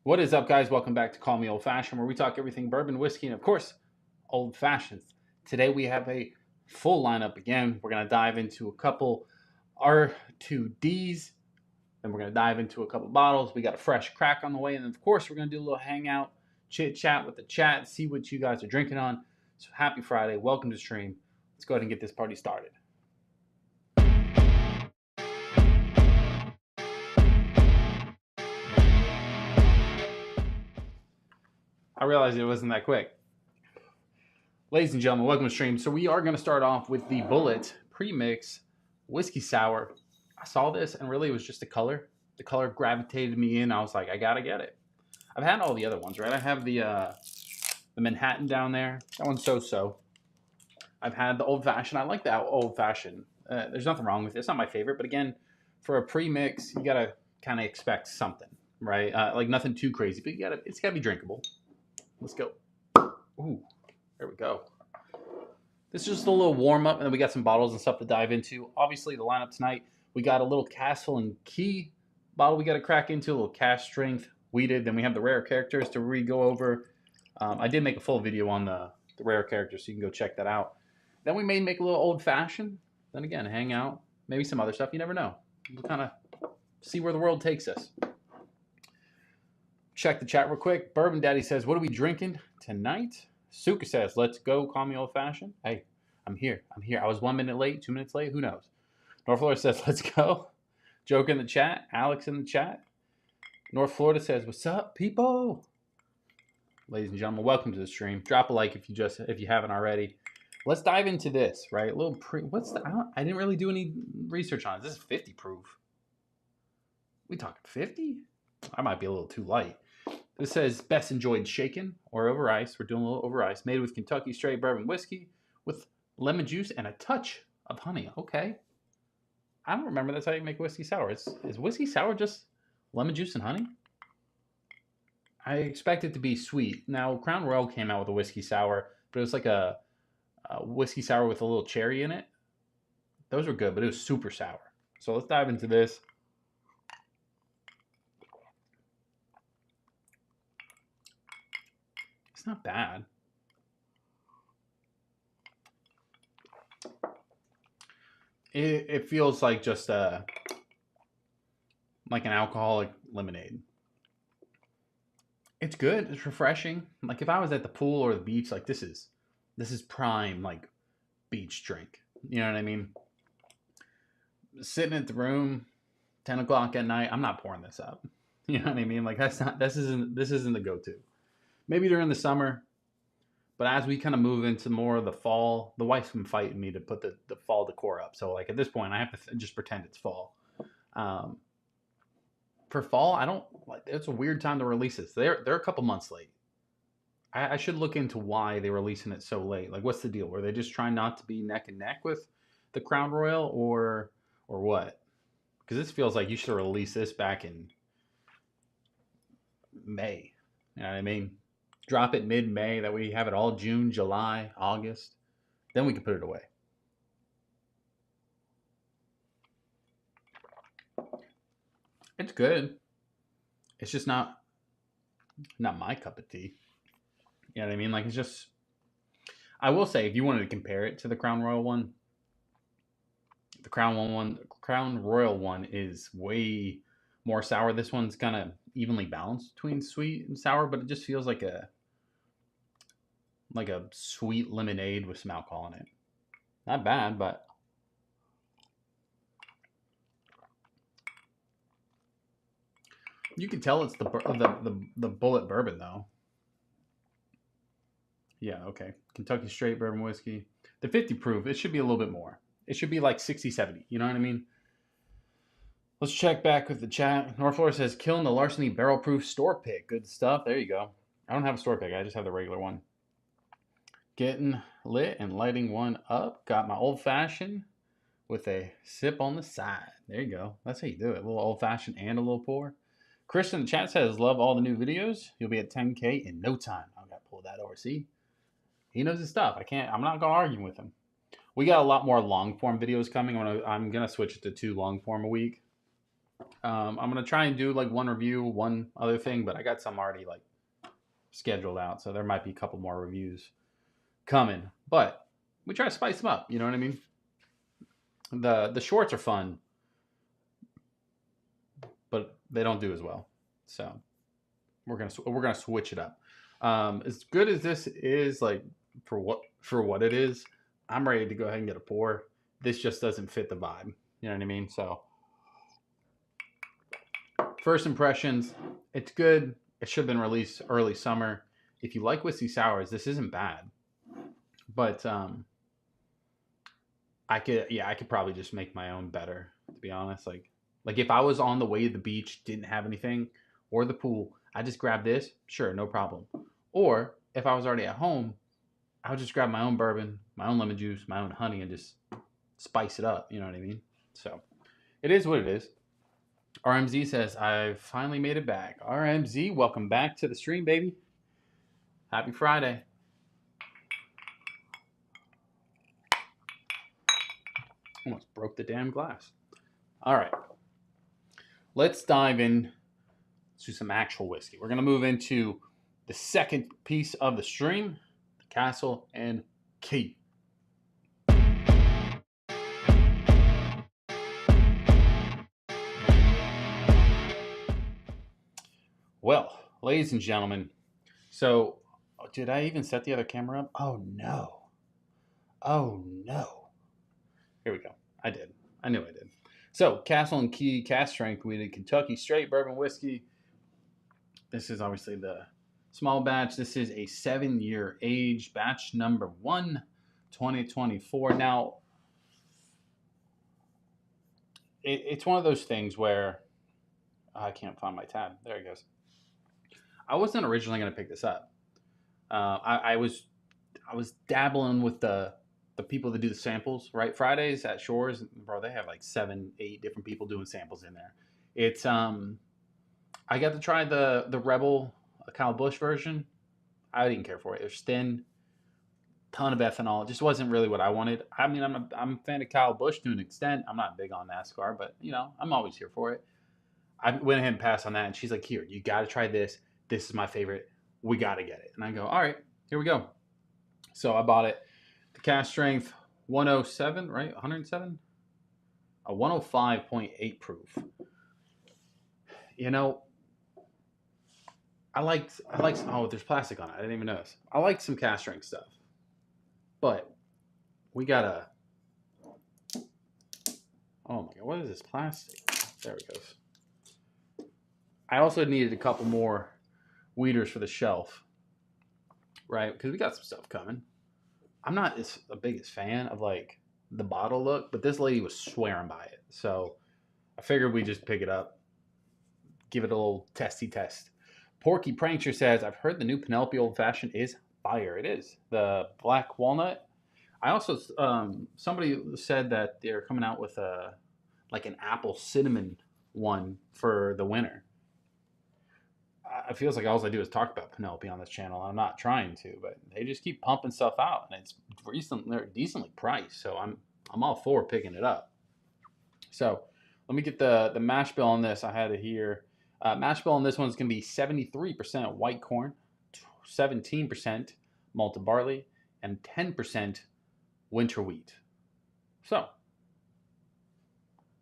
What is up, guys? Welcome back to Call Me Old Fashioned, where we talk everything bourbon, whiskey, and of course, old fashions. Today we have a full lineup again. We're going to dive into a couple R2Ds, and we're going to dive into a couple bottles. We got a fresh crack on the way, and then, of course, we're going to do a little hangout, chit chat with the chat, see what you guys are drinking on. So happy Friday. Welcome to the stream. Let's go ahead and get this party started. I realized it wasn't that quick. Ladies and gentlemen, welcome to the stream. So we are going to start off with the Bulleit Premix Whiskey Sour. I saw this and really it was just the color. The color gravitated me in. I was like, I got to get it. I've had all the other ones, right? I have the Manhattan down there. That one's so-so. I've had the Old Fashioned. I like the Old Fashioned. There's nothing wrong with it. It's not my favorite, but again, for a premix, you got to kind of expect something, right? Like nothing too crazy, but it's got to be drinkable. Let's go. Ooh, there we go. This is just a little warm up, and then we got some bottles and stuff to dive into. Obviously, the lineup tonight, we got a little Castle and Key bottle we got to crack into, a little cask strength wheated. Then we have the rare characters to re-go over. I did make a full video on the rare characters, so you can go check that out. Then we may make a little old fashioned. Then again, hang out. Maybe some other stuff. You never know. We'll kind of see where the world takes us. Check the chat real quick. Bourbon Daddy says, what are we drinking tonight? Suka says, let's go. Call me old fashioned. Hey, I'm here. I was 1 minute late, 2 minutes late. Who knows? North Florida says, let's go. Joke in the chat. Alex in the chat. North Florida says, what's up, people? Ladies and gentlemen, welcome to the stream. Drop a like if you haven't already. Let's dive into this, right? A little I didn't really do any research on it. This is 50 proof. We talking 50? I might be a little too light. This says best enjoyed shaken or over ice. We're doing a little over ice. Made with Kentucky straight bourbon whiskey with lemon juice and a touch of honey. Okay. I don't remember that's how you make whiskey sour. Is whiskey sour just lemon juice and honey? I expect it to be sweet. Now, Crown Royal came out with a whiskey sour, but it was like a whiskey sour with a little cherry in it. Those were good, but it was super sour. So let's dive into this. It's not bad. It feels like just like an alcoholic lemonade. It's good. It's refreshing. Like if I was at the pool or the beach, like this is prime like beach drink. You know what I mean? Sitting at the room, 10 o'clock at night. I'm not pouring this up. You know what I mean? Like this isn't the go-to. Maybe during the summer, but as we kind of move into more of the fall, the wife's been fighting me to put the fall decor up. So like at this point, I have to just pretend it's fall. For fall, I don't like. It's a weird time to release this. They're a couple months late. I should look into why they're releasing it so late. Like, what's the deal? Were they just trying not to be neck and neck with the Crown Royal, or what? Because this feels like you should have released this back in May. You know what I mean? Drop it mid-May, that we have it all June, July, August. Then we can put it away. It's good. It's just not my cup of tea. You know what I mean? Like, it's just... I will say, if you wanted to compare it to the Crown Royal one, the Crown Royal one is way more sour. This one's kind of evenly balanced between sweet and sour, but it just feels like a sweet lemonade with some alcohol in it. Not bad, but you can tell it's the Bulleit bourbon though. Yeah, okay. Kentucky straight bourbon whiskey. The 50 proof, it should be a little bit more. It should be like 60, 70. You know what I mean? Let's check back with the chat. North Florida says, killing the Larceny barrel proof store pick. Good stuff. There you go. I don't have a store pick. I just have the regular one. Getting lit and lighting one up. Got my old fashioned with a sip on the side. There you go. That's how you do it. A little old fashioned and a little pour. Chris in the chat says, love all the new videos. You'll be at 10K in no time. I've got to pull that over. See? He knows his stuff. I'm not going to argue with him. We got a lot more long form videos coming. I'm going to switch it to 2 long form a week. I'm gonna try and do like one review, one other thing, but I got some already like scheduled out, so there might be a couple more reviews coming. But we try to spice them up. You know what I mean? The shorts are fun, but they don't do as well. So we're gonna switch it up. As good as this is, like for what it is, I'm ready to go ahead and get a pour. This just doesn't fit the vibe. You know what I mean? So first impressions, it's good. It should have been released early summer. If you like whiskey sours, this isn't bad. But I could probably just make my own better, to be honest. Like if I was on the way to the beach, didn't have anything, or the pool, I just grab this, sure, no problem. Or if I was already at home, I would just grab my own bourbon, my own lemon juice, my own honey, and just spice it up. You know what I mean? So it is what it is. RMZ says, I've finally made it back. RMZ, welcome back to the stream, baby. Happy Friday. Almost broke the damn glass. All right. Let's dive in to some actual whiskey. We're going to move into the second piece of the stream, the Castle and Key. Well, ladies and gentlemen, so did I even set the other camera up? Oh, no. Oh, no. Here we go. I did. I knew I did. So, Castle and Key Cask Strength Wheated Kentucky Straight Bourbon Whiskey. This is obviously the small batch. This is a 7-year age, batch number 1, 2024. Now, it's one of those things where I can't find my tab. There it goes. I wasn't originally going to pick this up. I was dabbling with the people that do the samples, right? Fridays at Shores, bro, they have like 7, 8 different people doing samples in there. It's I got to try the Rebel Kyle Busch version. I didn't care for it. It was thin, ton of ethanol. It just wasn't really what I wanted. I mean, I'm a fan of Kyle Busch to an extent. I'm not big on NASCAR, but you know, I'm always here for it. I went ahead and passed on that, and she's like, "Here, you got to try this. This is my favorite. We got to get it." And I go, "All right, here we go." So I bought it. The cask strength 107, right? 107? A 105.8 proof. You know, I like oh, there's plastic on it. I didn't even notice. I like some cask strength stuff. But we got a oh my god, what is this plastic? There it goes. I also needed a couple more weeders for the shelf, right? Because we got some stuff coming. I'm not the biggest fan of like the bottle look, but this lady was swearing by it. So I figured we just pick it up, give it a little testy test. Porky Prankster says, I've heard the new Penelope Old Fashioned is fire. It is. The black walnut. I also, somebody said that they're coming out with like an apple cinnamon one for the winter. It feels like all I do is talk about Penelope on this channel. I'm not trying to, but they just keep pumping stuff out, and it's they're decently priced. So I'm all for picking it up. So let me get the mash bill on this. I had it here. Mash bill on this one's going to be 73% white corn, 17% malted barley, and 10% winter wheat. So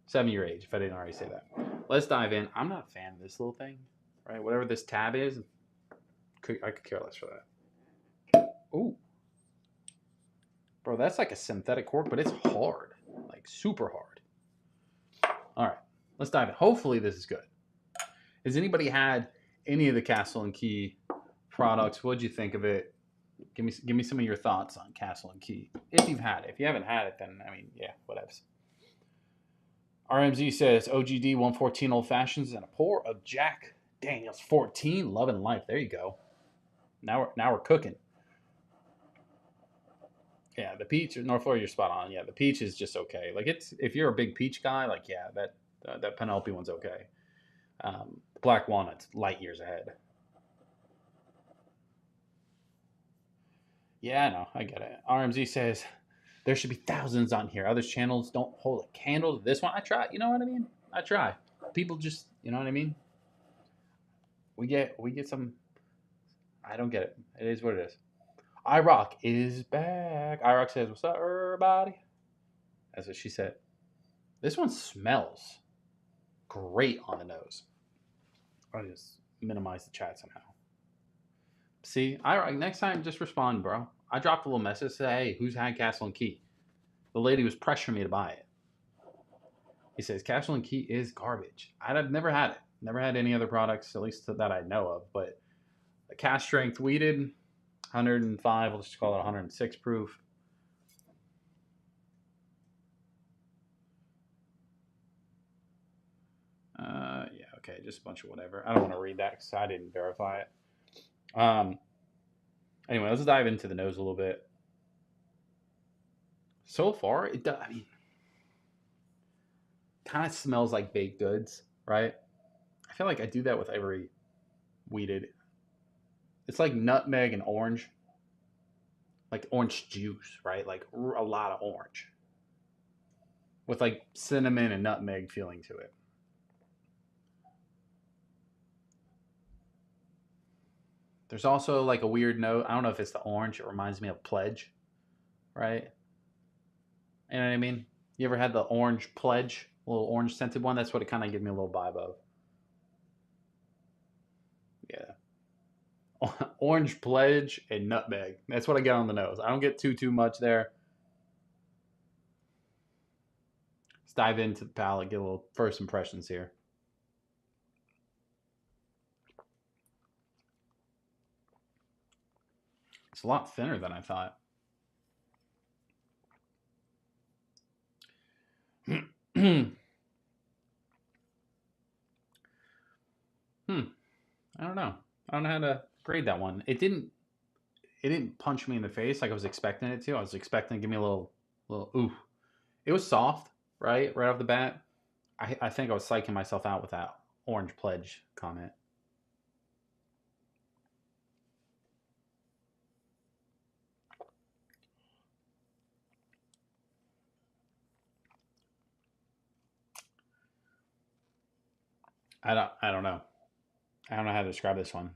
7-year age, if I didn't already say that. Let's dive in. I'm not a fan of this little thing. Right, whatever this tab is, I could care less for that. Ooh. Bro, that's like a synthetic cork, but it's hard. Like, super hard. All right, let's dive in. Hopefully this is good. Has anybody had any of the Castle and Key products? What'd you think of it? Give me some of your thoughts on Castle and Key. If you've had it. If you haven't had it, then, I mean, yeah, whatever. RMZ says, OGD 114 Old Fashions and a pour of Jack Daniels 14, loving life. There you go. Now we're cooking. Yeah, the peach, North Florida, you're spot on. Yeah, the peach is just okay. Like it's if you're a big peach guy, like yeah, that Penelope one's okay. Black walnut's light years ahead. Yeah, I know, I get it. RMZ says there should be thousands on here. Other channels don't hold a candle to this one. I try. You know what I mean? I try. people just, you know what I mean? We get some. I don't get it. It is what it is. iRock is back. iRock says, "What's up, everybody?" That's what she said. This one smells great on the nose. I'll just minimize the chat somehow. See, iRock, next time just respond, bro. I dropped a little message, say, "Hey, who's had Castle and Key?" The lady was pressuring me to buy it. He says Castle and Key is garbage. I've never had it. Never had any other products, at least that I know of. But the cask strength weeded, 105. Let's just call it 106 proof. Yeah, okay, just a bunch of whatever. I don't want to read that because I didn't verify it. Anyway, let's dive into the nose a little bit. So far, it does. I mean, kind of smells like baked goods, right? I feel like I do that with every weeded. It's like nutmeg and orange, like orange juice, right? Like a lot of orange with like cinnamon and nutmeg feeling to it. There's also like a weird note. I don't know if it's the orange. It reminds me of Pledge, right? You know what I mean? You ever had the orange Pledge, a little orange scented one? That's what it kind of gives me a little vibe of. Yeah. Orange Pledge and nutmeg. That's what I get on the nose. I don't get too much there. Let's dive into the palate, get a little first impressions here. It's a lot thinner than I thought. I don't know. I don't know how to grade that one. It didn't punch me in the face like I was expecting it to. I was expecting to give me a little ooh. It was soft, right off the bat. I think I was psyching myself out with that orange Pledge comment. I don't know. I don't know how to describe this one.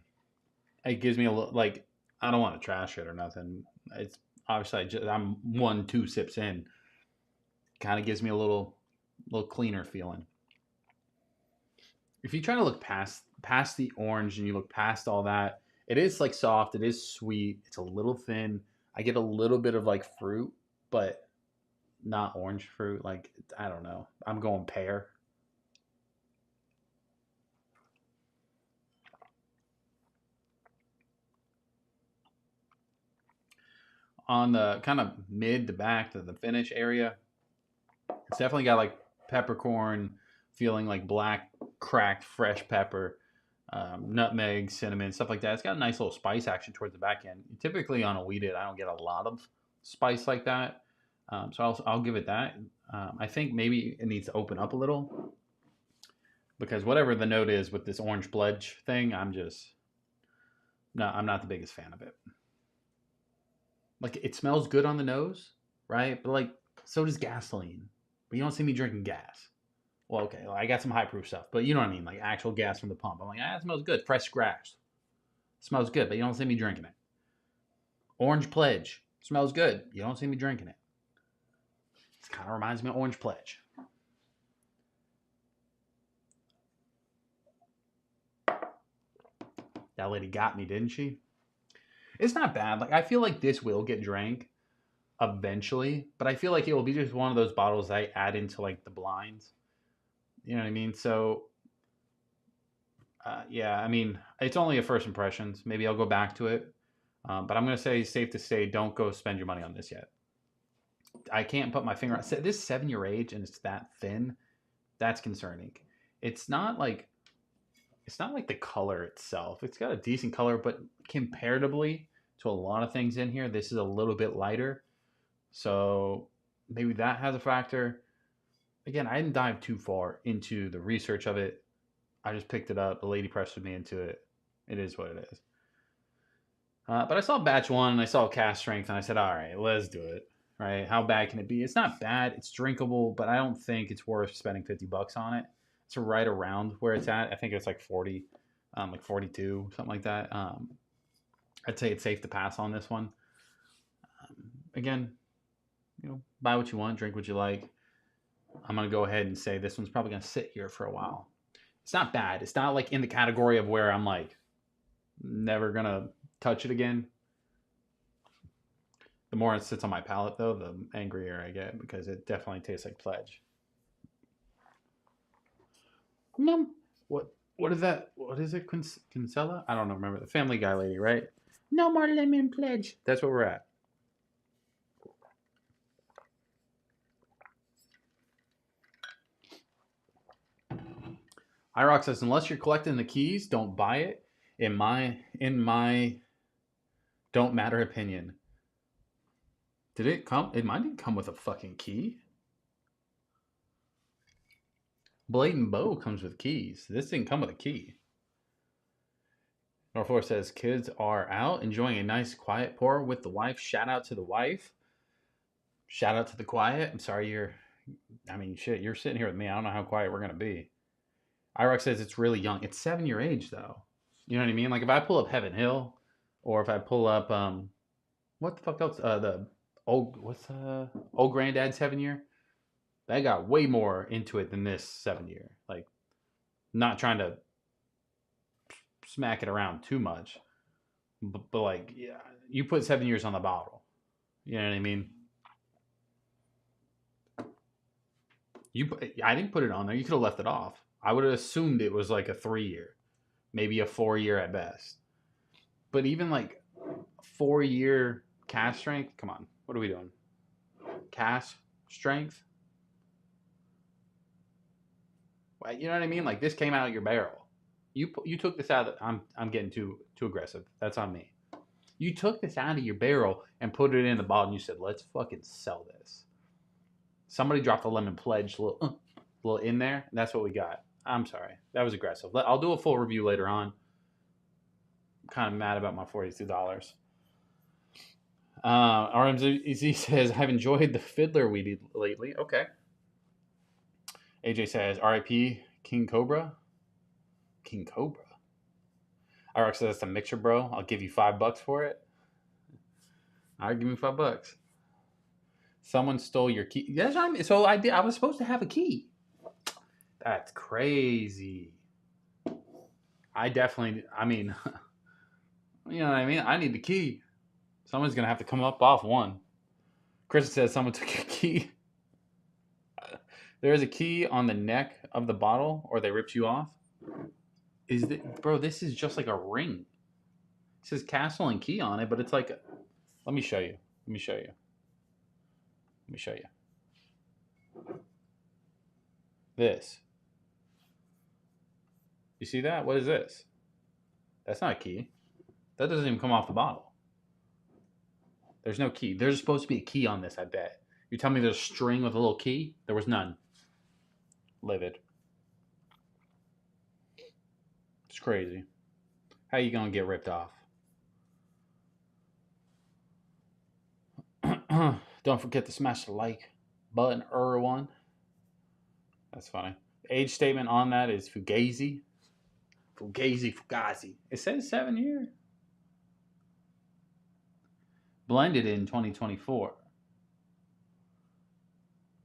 It gives me a little, like, I don't want to trash it or nothing. It's obviously I'm 1-2 sips in. Kind of gives me a little cleaner feeling. If you try to look past the orange and you look past all that, it is like soft. It is sweet. It's a little thin. I get a little bit of like fruit, but not orange fruit. Like, I don't know. I'm going pear. On the kind of mid to back to the finish area, it's definitely got like peppercorn feeling, like black cracked fresh pepper, nutmeg, cinnamon, stuff like that. It's got a nice little spice action towards the back end. Typically on a weeded, I don't get a lot of spice like that, so I'll give it that. I think maybe it needs to open up a little, because whatever the note is with this orange Pledge thing, I'm not the biggest fan of it. Like, it smells good on the nose, right? But like, so does gasoline. But you don't see me drinking gas. Well, okay, well, I got some high proof stuff, but you know what I mean, like actual gas from the pump. I'm like, it smells good, fresh grass. Smells good, but you don't see me drinking it. Orange Pledge smells good. You don't see me drinking it. It kind of reminds me of Orange Pledge. That lady got me, didn't she? It's not bad. Like, I feel like this will get drank eventually, but I feel like it will be just one of those bottles I add into like the blinds. You know what I mean? So, yeah, I mean, it's only a first impressions. Maybe I'll go back to it. But I'm going to say, safe to say, don't go spend your money on this yet. I can't put my finger on this 7-year age and it's that thin. That's concerning. It's not like the color itself. It's got a decent color, but comparatively to a lot of things in here, this is a little bit lighter. So maybe that has a factor. Again, I didn't dive too far into the research of it. I just picked it up. The lady pressured me into it. It is what it is. But I saw batch 1 and I saw cask strength and I said, all right, let's do it. Right? How bad can it be? It's not bad. It's drinkable, but I don't think it's worth spending $50 on it. It's right around where it's at. I think it's like 40, like 42, something like that. I'd say it's safe to pass on this one. Again, buy what you want, drink what you like. I'm going to go ahead and say this one's probably going to sit here for a while. It's not bad. It's not like in the category of where I'm like never going to touch it again. The more it sits on my palate, though, the angrier I get because it definitely tastes like Pledge. No. What is that? What is it? Kinsella? I don't know. Remember the Family Guy lady, right? No more lemon Pledge. That's where we're at. iRock says, unless you're collecting the keys, don't buy it. In my don't matter opinion. Did it come? It might didn't come with a fucking key. Bulleit and Bow comes with keys. This didn't come with a key. Norfolk says, kids are out enjoying a nice quiet pour with the wife. Shout out to the wife. Shout out to the quiet. I'm sorry you're sitting here with me. I don't know how quiet we're going to be. iRock says it's really young. It's 7-year age, though. You know what I mean? Like, if I pull up Heaven Hill, or if I pull up, what the fuck else? Old Granddad 7-year? That got way more into it than this 7-year. Like, not trying to smack it around too much. But like, yeah, you put 7 years on the bottle. You know what I mean? I didn't put it on there. You could have left it off. I would have assumed it was like a 3-year, maybe a 4-year at best. But even like 4-year cask strength, come on, what are we doing? Cask strength? You know what I mean? Like, this came out of your barrel. You took this out. I'm getting too aggressive. That's on me. You took this out of your barrel and put it in the bottle, and you said, "Let's fucking sell this." Somebody dropped a lemon Pledge little in there. And that's what we got. I'm sorry. That was aggressive. I'll do a full review later on. I'm kind of mad about my $42. RMZ says, I've enjoyed the Fiddler weedy lately. Okay. AJ says, RIP King Cobra. King Cobra. iRock says, that's a mixture, bro. I'll give you $5 for it. All right, give me $5. Someone stole your key. That's what I mean. So I was supposed to have a key. That's crazy. I mean, you know what I mean? I need the key. Someone's going to have to come up off one. Chris says someone took your key. There is a key on the neck of the bottle, or they ripped you off. Bro, this is just like a ring. It says castle and key on it, but it's like let me show you. This. You see that? What is this? That's not a key. That doesn't even come off the bottle. There's no key. There's supposed to be a key on this, I bet. You tell me there's a string with a little key? There was none. Livid. It's crazy. How you gonna get ripped off? Don't forget to smash the like button, one. That's funny. The age statement on that is Fugazi. Fugazi. It says 7 year. Blended in 2024.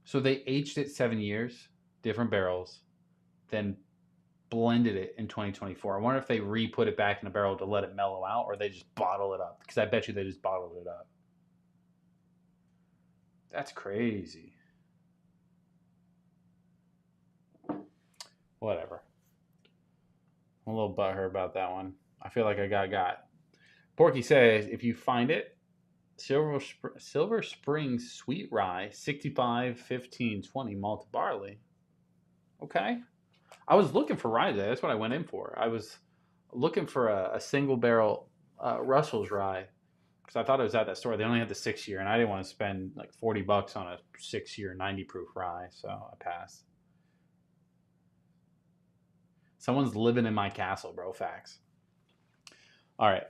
So they aged it 7 years, different barrels, then blended it in 2024. I wonder if they re-put it back in a barrel to let it mellow out, or they just bottle it up. Because I bet you they just bottled it up. That's crazy. Whatever. I'm a little butthurt about that one. I feel like I got. Porky says, if you find it, Silver Springs Sweet Rye, 65, 15, 20 malted barley. Okay. I was looking for rye today. That's what I went in for. I was looking for a single barrel Russell's rye because I thought it was at that store. They only had the 6 year, and I didn't want to spend like $40 on a 6 year 90 proof rye, so I passed. Someone's living in my castle, bro. Facts. All right.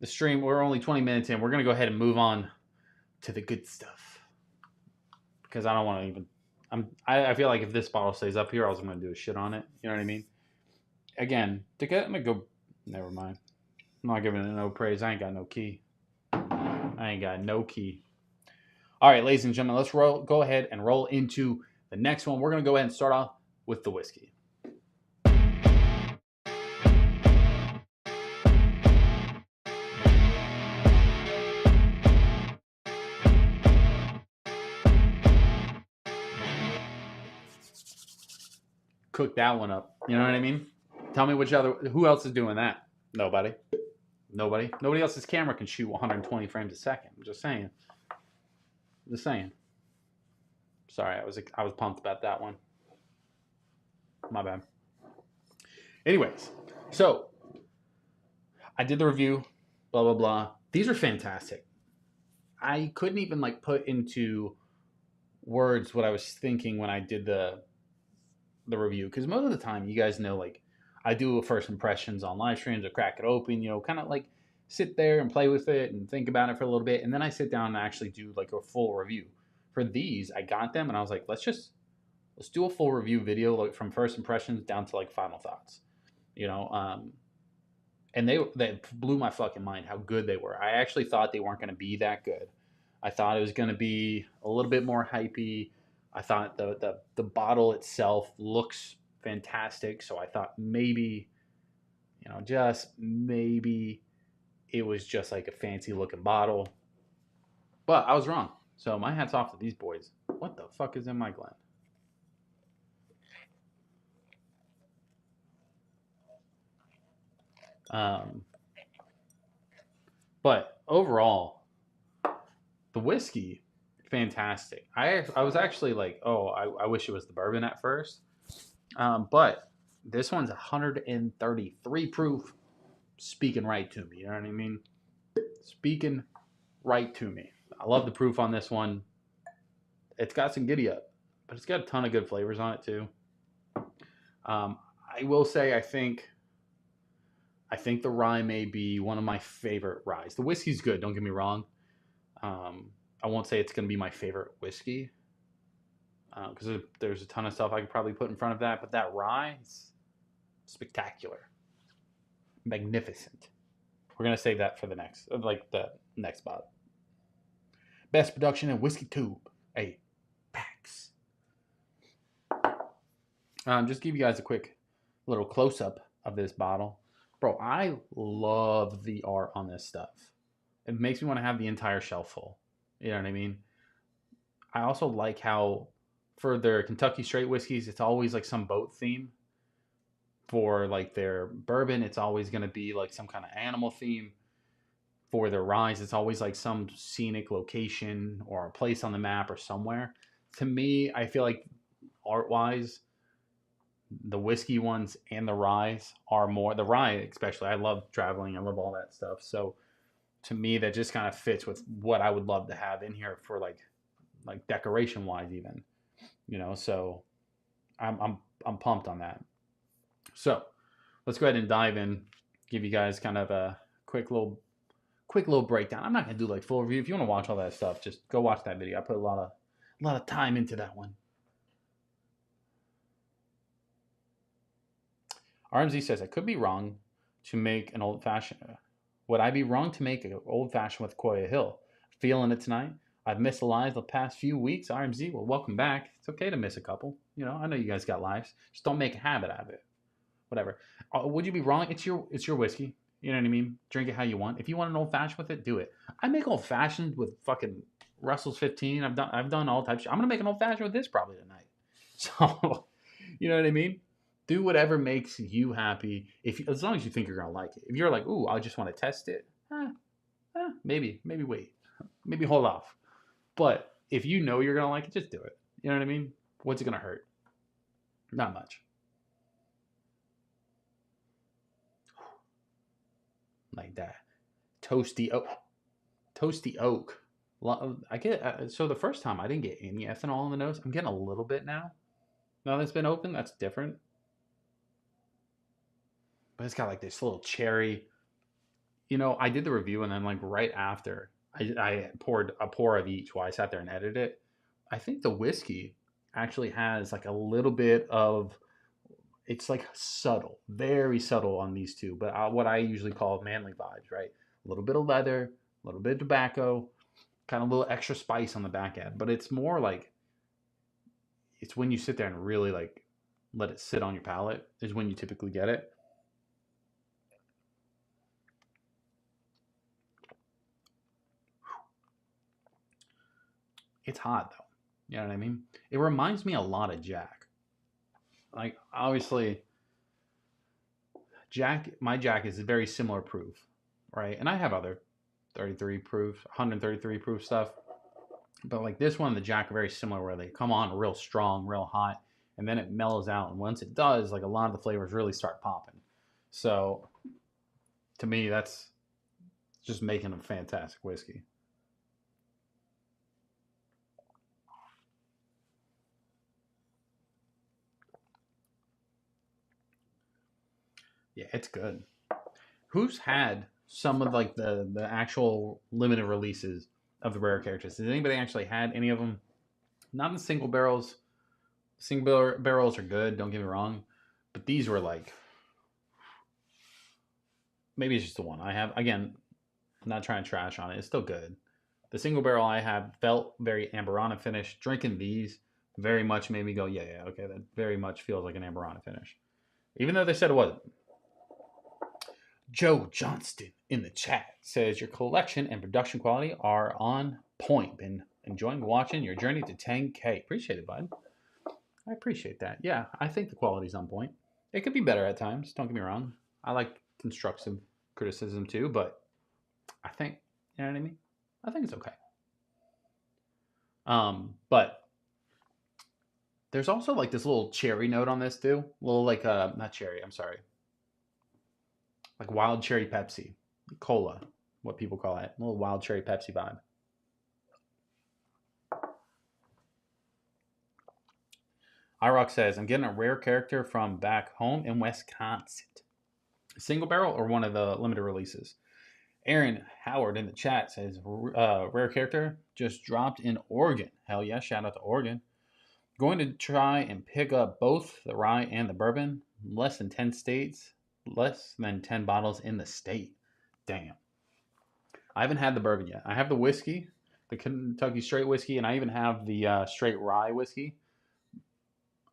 The stream, we're only 20 minutes in. We're going to go ahead and move on to the good stuff because I don't want I feel like if this bottle stays up here, I was going to do a shit on it. You know what I mean? Again, I'm going to go. Never mind. I'm not giving it no praise. I ain't got no key. I ain't got no key. All right, ladies and gentlemen, let's go ahead and roll into the next one. We're going to go ahead and start off with the whiskey. Cook that one up. You know what I mean? Tell me who else is doing that? Nobody. Nobody else's camera can shoot 120 frames a second. I'm just saying. Sorry, I was pumped about that one. My bad. Anyways, so I did the review, blah blah blah. These are fantastic. I couldn't even like put into words what I was thinking when I did the review, because most of the time, you guys know, like I do first impressions on live streams or crack it open, kind of like sit there and play with it and think about it for a little bit, and then I sit down and actually do like a full review. For these, I got them and I was like, let's do a full review video, like from first impressions down to like final thoughts, and they blew my fucking mind how good they were. I actually thought they weren't going to be that good. I thought it was going to be a little bit more hypey. I thought the bottle itself looks fantastic, so I thought maybe, just maybe it was just like a fancy looking bottle. But I was wrong. So my hat's off to these boys. What the fuck is in my Glen? But overall, the whiskey, fantastic. I was actually like, oh, I wish it was the bourbon at first. But this one's 133 proof. Speaking right to me. You know what I mean? Speaking right to me. I love the proof on this one. It's got some giddy up, but it's got a ton of good flavors on it too. I will say, I think the rye may be one of my favorite ryes. The whiskey's good, don't get me wrong. I won't say it's going to be my favorite whiskey, because there's a ton of stuff I could probably put in front of that, but that rye is spectacular, magnificent. We're going to save that for the next spot. Best production in whiskeytube. Hey, packs. Just give you guys a quick little close-up of this bottle. Bro, I love the art on this stuff. It makes me want to have the entire shelf full. You know what I mean? I also like how for their Kentucky straight whiskeys, it's always like some boat theme. For like their bourbon, it's always going to be like some kind of animal theme. For their ryes, it's always like some scenic location or a place on the map or somewhere. To me, I feel like art-wise, the whiskey ones and the ryes are more, the rye especially, I love traveling, I love all that stuff. So to me, that just kind of fits with what I would love to have in here for like decoration wise even, so I'm pumped on that. So let's go ahead and dive in, give you guys kind of a quick little breakdown. I'm not gonna do like full review. If you want to watch all that stuff, just go watch that video. I put a lot of time into that one. RMZ says, I could be wrong to make an old fashioned. Would I be wrong to make an old fashioned with Koya Hill? Feeling it tonight. I've missed the lives the past few weeks. RMZ, well, welcome back. It's okay to miss a couple. I know you guys got lives. Just don't make a habit out of it. Whatever. Would you be wrong? It's your whiskey. You know what I mean? Drink it how you want. If you want an old fashioned with it, do it. I make old fashioned with fucking Russell's 15. I've done all types. I'm gonna make an old fashioned with this probably tonight. So, you know what I mean? Do whatever makes you happy. As long as you think you're gonna like it. If you're like, ooh, I just want to test it. Maybe wait. Maybe hold off. But if you know you're gonna like it, just do it. You know what I mean? What's it gonna hurt? Not much. Like that. Toasty oak. I get so the first time I didn't get any ethanol in the nose. I'm getting a little bit now. Now that it's been open, that's different. But it's got like this little cherry. I did the review and then like right after I poured a pour of each while I sat there and edited it. I think the whiskey actually has like a little bit of, it's like subtle, very subtle on these two, but what I usually call manly vibes, right? A little bit of leather, a little bit of tobacco, kind of a little extra spice on the back end, but it's more like, it's when you sit there and really like let it sit on your palate is when you typically get it. It's hot though. You know what I mean? It reminds me a lot of Jack. Like obviously, my Jack is very similar proof, right? And I have other 33 proof, 133 proof stuff, but like this one, the Jack are very similar, where they come on real strong, real hot, and then it mellows out. And once it does, like a lot of the flavors really start popping. So to me, that's just making a fantastic whiskey. Yeah, it's good. Who's had some of like the actual limited releases of the rare characters? Has anybody actually had any of them? Not in single barrels. Barrels are good. Don't get me wrong, but these were like, maybe it's just the one I have. Again, I'm not trying to trash on it. It's still good. The single barrel I have felt very Amberana finish. Drinking these very much made me go, yeah, yeah, okay, that very much feels like an Amberana finish. Even though they said it wasn't. Joe Johnston in the chat says your collection and production quality are on point. Been enjoying watching your journey to 10K. Appreciate it, bud. I appreciate that. Yeah, I think the quality's on point. It could be better at times. Don't get me wrong. I like constructive criticism too, but I think, you know what I mean? I think it's okay. But there's also like this little cherry note on this too. A little like not cherry, I'm sorry. Like wild cherry Pepsi. Cola, what people call it. A little wild cherry Pepsi vibe. iRock says, I'm getting a rare character from back home in Wisconsin. Single barrel or one of the limited releases? Aaron Howard in the chat says, rare character just dropped in Oregon. Hell yeah, shout out to Oregon. Going to try and pick up both the rye and the bourbon. Less than 10 states, less than 10 bottles in the state. Damn. I haven't had the bourbon yet. I have the whiskey, the Kentucky straight whiskey, and I even have the straight rye whiskey.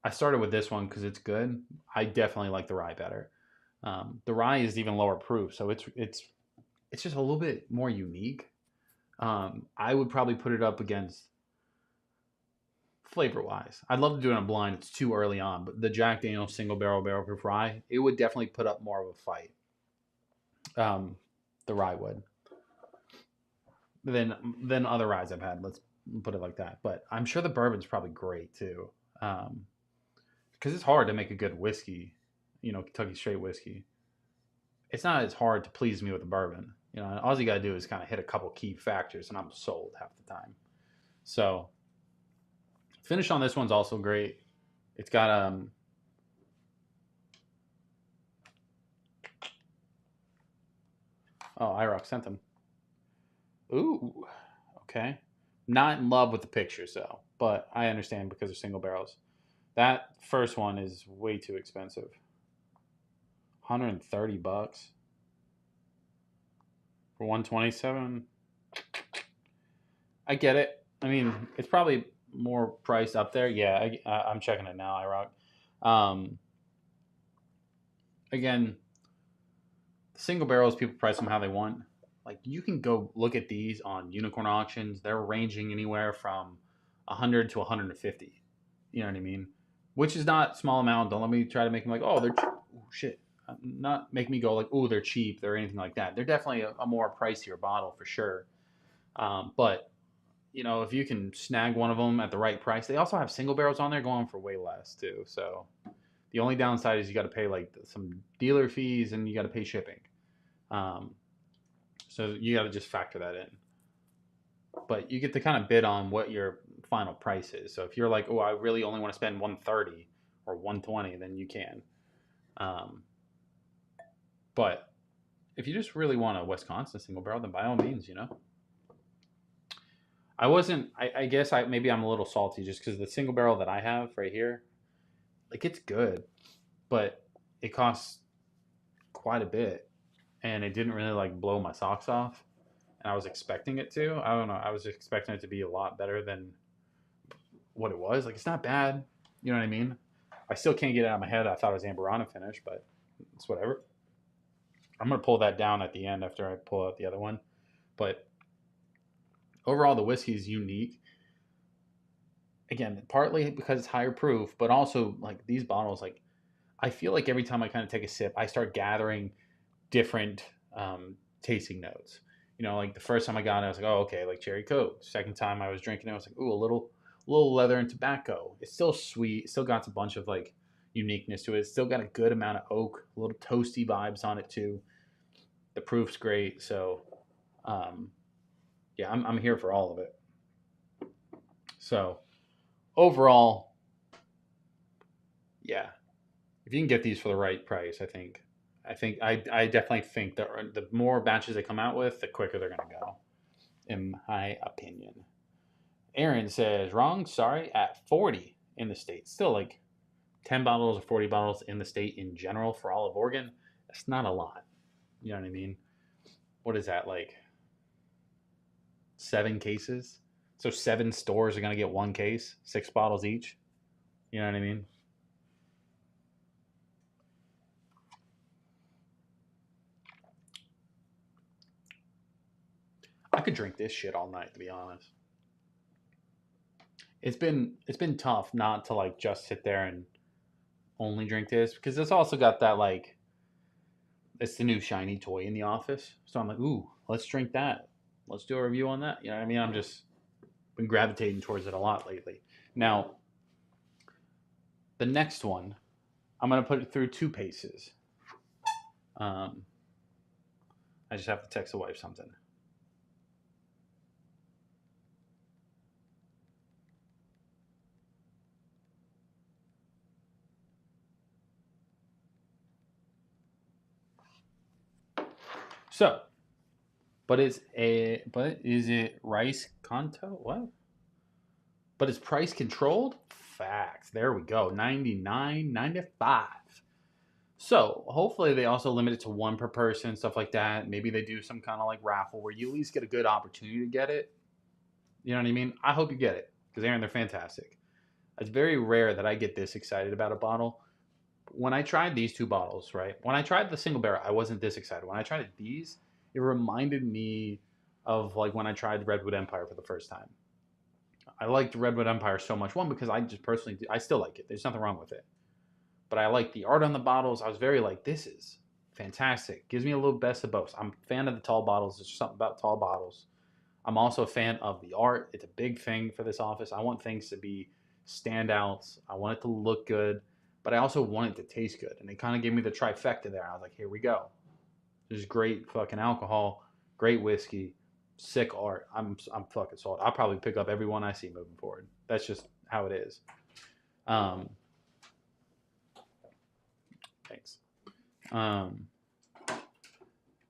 I started with this one because it's good. I definitely like the rye better. The rye is even lower proof, so it's just a little bit more unique. I would probably put it up against, flavor wise, I'd love to do it on blind. It's too early on, but the Jack Daniel's single barrel proof rye, it would definitely put up more of a fight. The rye would than other ryes I've had. Let's put it like that. But I'm sure the bourbon's probably great too, because it's hard to make a good whiskey. Kentucky straight whiskey. It's not as hard to please me with a bourbon. All you got to do is kind of hit a couple key factors, and I'm sold half the time. So, finish on this one's also great. It's got oh, IROC sent them. Ooh, okay. Not in love with the pictures though, but I understand because they're single barrels. That first one is way too expensive. $130 for 127. I get it. I mean, it's probably more priced up there. Yeah, I'm checking it now, iRock. Again, single barrels, people price them how they want. Like, you can go look at these on unicorn auctions. They're ranging anywhere from 100 to 150. You know what I mean? Which is not a small amount. Don't let me try to make them like, oh, they're cheap. Oh, shit. Not make me go like, oh, they're cheap or anything like that. They're definitely a more pricier bottle for sure. But if you can snag one of them at the right price, they also have single barrels on there going for way less too. So the only downside is you got to pay like some dealer fees and you got to pay shipping. So you got to just factor that in. But you get to kind of bid on what your final price is. So if you're like, oh, I really only want to spend 130 or 120, then you can. But if you just really want a Wisconsin single barrel, then by all means, I wasn't. I guess maybe I'm a little salty just because the single barrel that I have right here, like it's good, but it costs quite a bit, and it didn't really like blow my socks off. And I was expecting it to. I don't know. I was expecting it to be a lot better than what it was. Like it's not bad. You know what I mean? I still can't get it out of my head. I thought it was Amberana finish, but it's whatever. I'm gonna pull that down at the end after I pull out the other one. But overall, the whiskey is unique. Again, partly because it's higher proof, but also like these bottles, like I feel like every time I kind of take a sip, I start gathering different tasting notes. You know, like the first time I got it, I was like, oh, okay, like cherry coke. Second time I was drinking it, I was like, ooh, a little leather and tobacco. It's still sweet. It still got a bunch of like uniqueness to it. It's still got a good amount of oak, a little toasty vibes on it too. The proof's great. So, yeah, I'm here for all of it. So overall, yeah, if you can get these for the right price, I definitely think that the more batches they come out with, the quicker they're gonna go, in my opinion. Aaron says wrong. Sorry, at 40 in the state, still like 10 bottles or 40 bottles in the state in general for all of Oregon. That's not a lot. You know what I mean? What is that like? 7 cases. So 7 stores are gonna get 1 case, 6 bottles each. You know what I mean? I could drink this shit all night, to be honest. It's been tough not to like just sit there and only drink this because it's also got that like it's the new shiny toy in the office. So I'm like, ooh, let's drink that. Let's do a review on that. You know what I mean? I'm just been gravitating towards it a lot lately. Now, the next one, I'm gonna put it through 2 paces. Um, I just have to text the wife something. So, but is it rice conto? What? But is price controlled? Facts. There we go. 99.95. So hopefully they also limit it to 1 per person, stuff like that. Maybe they do some kind of like raffle where you at least get a good opportunity to get it. You know what I mean? I hope you get it because Aaron, they're fantastic. It's very rare that I get this excited about a bottle. When I tried these 2 bottles, right? When I tried the single barrel, I wasn't this excited. When I tried these, it reminded me of like when I tried Redwood Empire for the first time. I liked Redwood Empire so much. One, because I just personally, I still like it. There's nothing wrong with it. But I like the art on the bottles. I was very like, this is fantastic. Gives me a little best of both. I'm a fan of the tall bottles. There's something about tall bottles. I'm also a fan of the art. It's a big thing for this office. I want things to be standouts. I want it to look good, but I also want it to taste good. And they kind of gave me the trifecta there. I was like, here we go. There's great fucking alcohol, great whiskey, sick art. I'm fucking sold. I'll probably pick up every one I see moving forward. That's just how it is. Thanks.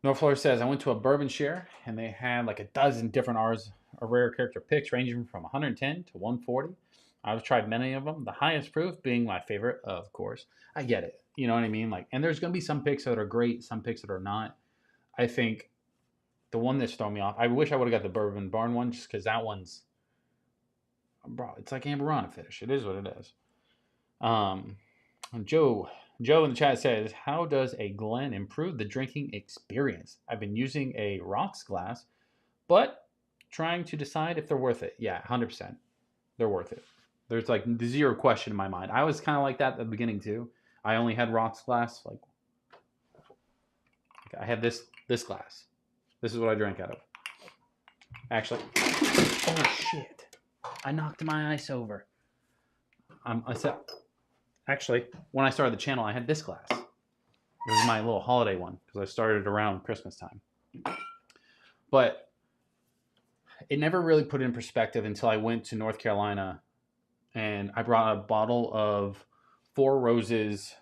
North Florida says, I went to a bourbon share and they had like a dozen different R's of rare character picks ranging from 110 to 140. I've tried many of them, the highest proof being my favorite, of course. I get it. You know what I mean? Like, and there's going to be some picks that are great, some picks that are not. I think the one that's thrown me off, I wish I would have got the Bourbon Barn one just because that one's, bro, it's like Amberana finish. It is what it is. Joe in the chat says, how does a Glen improve the drinking experience? I've been using a rocks glass, but trying to decide if they're worth it. Yeah, 100%. They're worth it. There's like 0 question in my mind. I was kind of like that at the beginning too. I only had rocks glass. Like I had this glass. This is what I drank out of. Actually, oh shit! I knocked my ice over. I said, actually, when I started the channel, I had this glass. It was my little holiday one because I started around Christmas time. But it never really put it in perspective until I went to North Carolina and I brought a bottle of Four Roses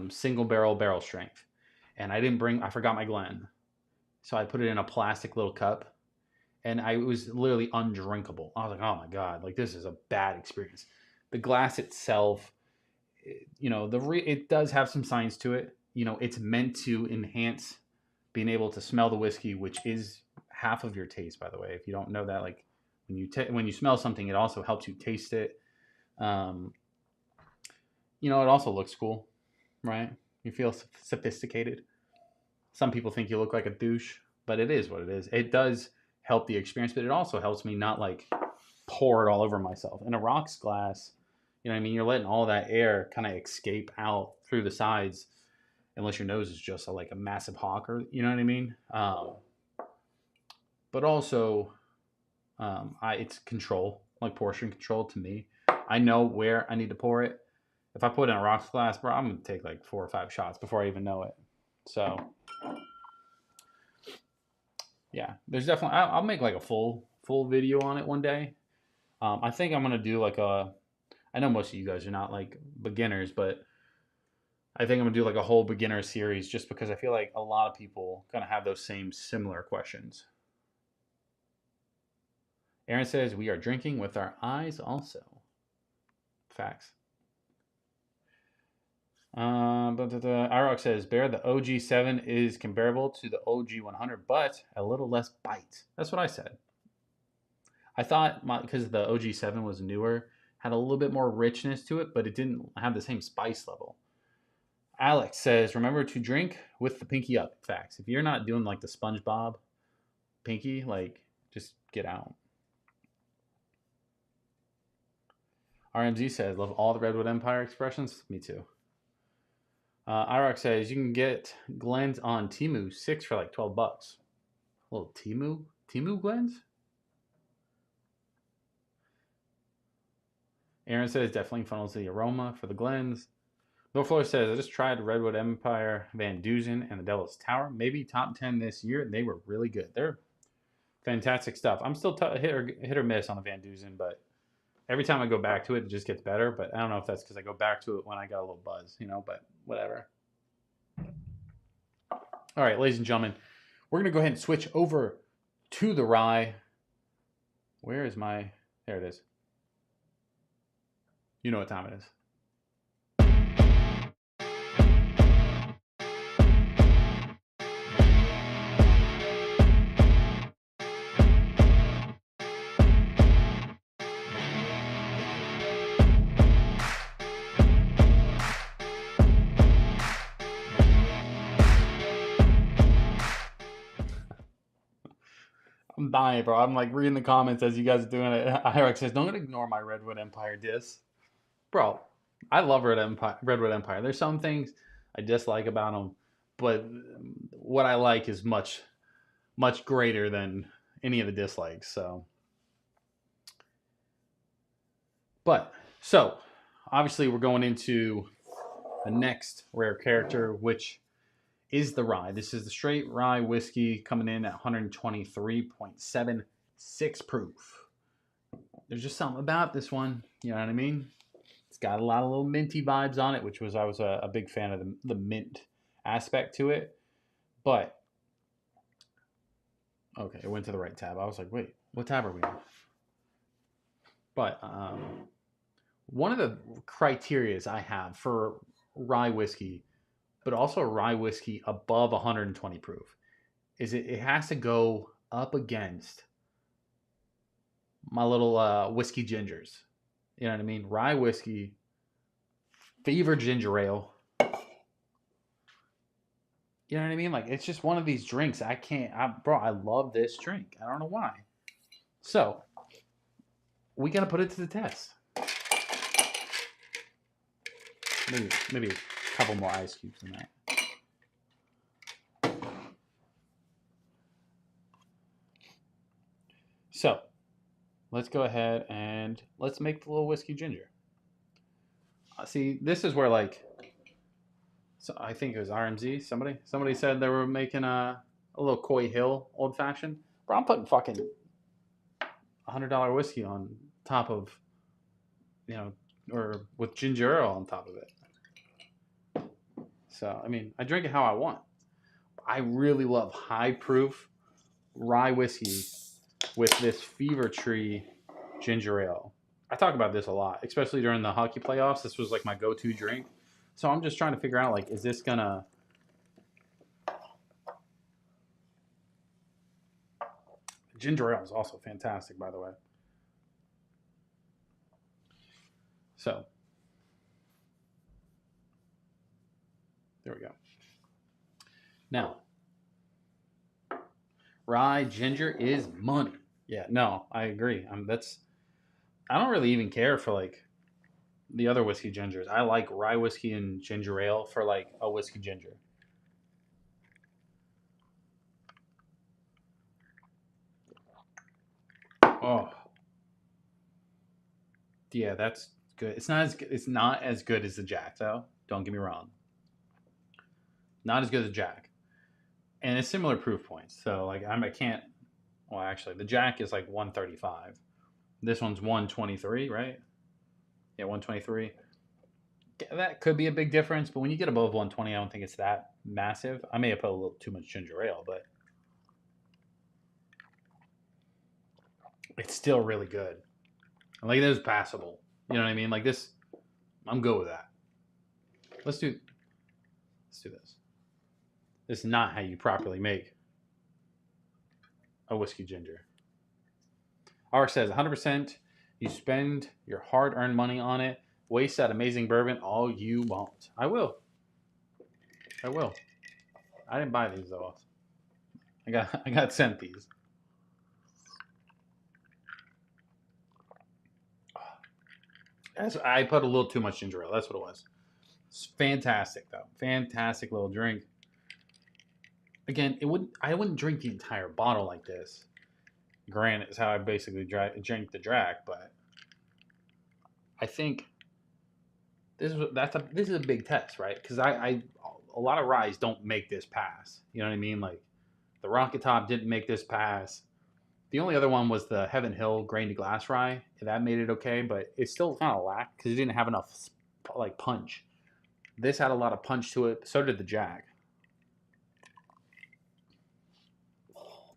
single barrel strength. And I forgot my Glen. So I put it in a plastic little cup. and it was literally undrinkable. I was like, oh my god, like this is a bad experience. The glass itself, it does have some science to it. It's meant to enhance being able to smell the whiskey, which is half of your taste, by the way. If you don't know that, like when you smell something, it also helps you taste it. It also looks cool, right? You feel sophisticated. Some people think you look like a douche, but it is what it is. It does help the experience, but it also helps me not like pour it all over myself. In a rocks glass, you're letting all that air kind of escape out through the sides, unless your nose is just like a massive hawker, you know what I mean? But also, it's control, like portion control to me. I know where I need to pour it. If I put it in a rocks glass, bro, I'm gonna take like 4 or 5 shots before I even know it. So, yeah, there's definitely. I'll make like a full video on it one day. I think I'm gonna do like a. I know most of you guys are not like beginners, but I think I'm gonna do like a whole beginner series just because I feel like a lot of people kind of have those same similar questions. Aaron says we are drinking with our eyes also. Facts. IROC says Bear, the OG7 is comparable to the OG100, but a little less bite. That's what I said. I thought because the OG7 was newer, had a little bit more richness to it, but it didn't have the same spice level. Alex says, remember to drink with the pinky up. Facts. If you're not doing like the SpongeBob pinky, like just get out. RMZ says, love all the Redwood Empire expressions. Me too. IROC says, you can get Glens on Temu 6 for like $12. A little Temu Glens? Aaron says, definitely funnels the aroma for the Glens. Bill Floor says, I just tried Redwood Empire, Van Dusen, and the Devil's Tower. Maybe top 10 this year. They were really good. They're fantastic stuff. I'm still hit or miss on the Van Dusen, but every time I go back to it, it just gets better. But I don't know if that's because I go back to it when I got a little buzz, but whatever. All right, ladies and gentlemen, we're going to go ahead and switch over to the rye. Where is my... There it is. You know what time it is. I'm dying, bro. I'm like reading the comments as you guys are doing it. Hyrex says, don't ignore my Redwood Empire diss. Bro, I love Redwood Empire. There's some things I dislike about them, but what I like is much, much greater than any of the dislikes. So, obviously we're going into the next rare character, which is the rye. This is the straight rye whiskey coming in at 123.76 proof. There's just something about this one, you know what I mean? It's got a lot of little minty vibes on it, which I was a big fan of the mint aspect to it. But, okay, it went to the right tab. I was like, wait, what tab are we on? But one of the criterias I have for rye whiskey, but also a rye whiskey above 120 proof, is it has to go up against my little whiskey gingers. You know what I mean? Rye whiskey, fever ginger ale. You know what I mean? Like, it's just one of these drinks. I love this drink. I don't know why. So, we got to put it to the test. Maybe a couple more ice cubes than that. So, let's go ahead and let's make the little whiskey ginger. See, this is where so I think it was RMZ. Somebody said they were making a little Coy Hill old fashioned. Bro, I'm putting fucking $100 whiskey on top of, or with ginger ale on top of it. So, I mean, I drink it how I want. I really love high proof rye whiskey with this Fever Tree ginger ale. I talk about this a lot, especially during the hockey playoffs. This was like my go-to drink. So I'm just trying to figure out, like, is this gonna... Ginger ale is also fantastic, by the way. So, there we go. Now, rye ginger is money. Yeah, no, I agree. I don't really even care for like the other whiskey gingers. I like rye whiskey and ginger ale for like a whiskey ginger. Oh, yeah, that's good. It's not as good. It's not as good as the Jack, though. Don't get me wrong. Not as good as Jack, and it's similar proof points. So like I can't. Well, actually, the Jack is like 135. This one's 123, right? Yeah, 123. That could be a big difference, but when you get above 120, I don't think it's that massive. I may have put a little too much ginger ale, but it's still really good. Like it is passable. You know what I mean? Like this, I'm good with that. Let's do this. This is not how you properly make a whiskey ginger. Our says 100%. You spend your hard-earned money on it. Waste that amazing bourbon all you want. I will. I didn't buy these though. I got sent these. I put a little too much ginger ale. That's what it was. It's fantastic though. Fantastic little drink. Again, I wouldn't drink the entire bottle like this. Granted, it's how I basically drink the Drac, but I think this is a big test, right? Because a lot of ryes don't make this pass. You know what I mean? Like the Rocket Top didn't make this pass. The only other one was the Heaven Hill grain to glass rye. That made it okay, but it still kind of lacked because it didn't have enough like punch. This had a lot of punch to it. So did the Jack.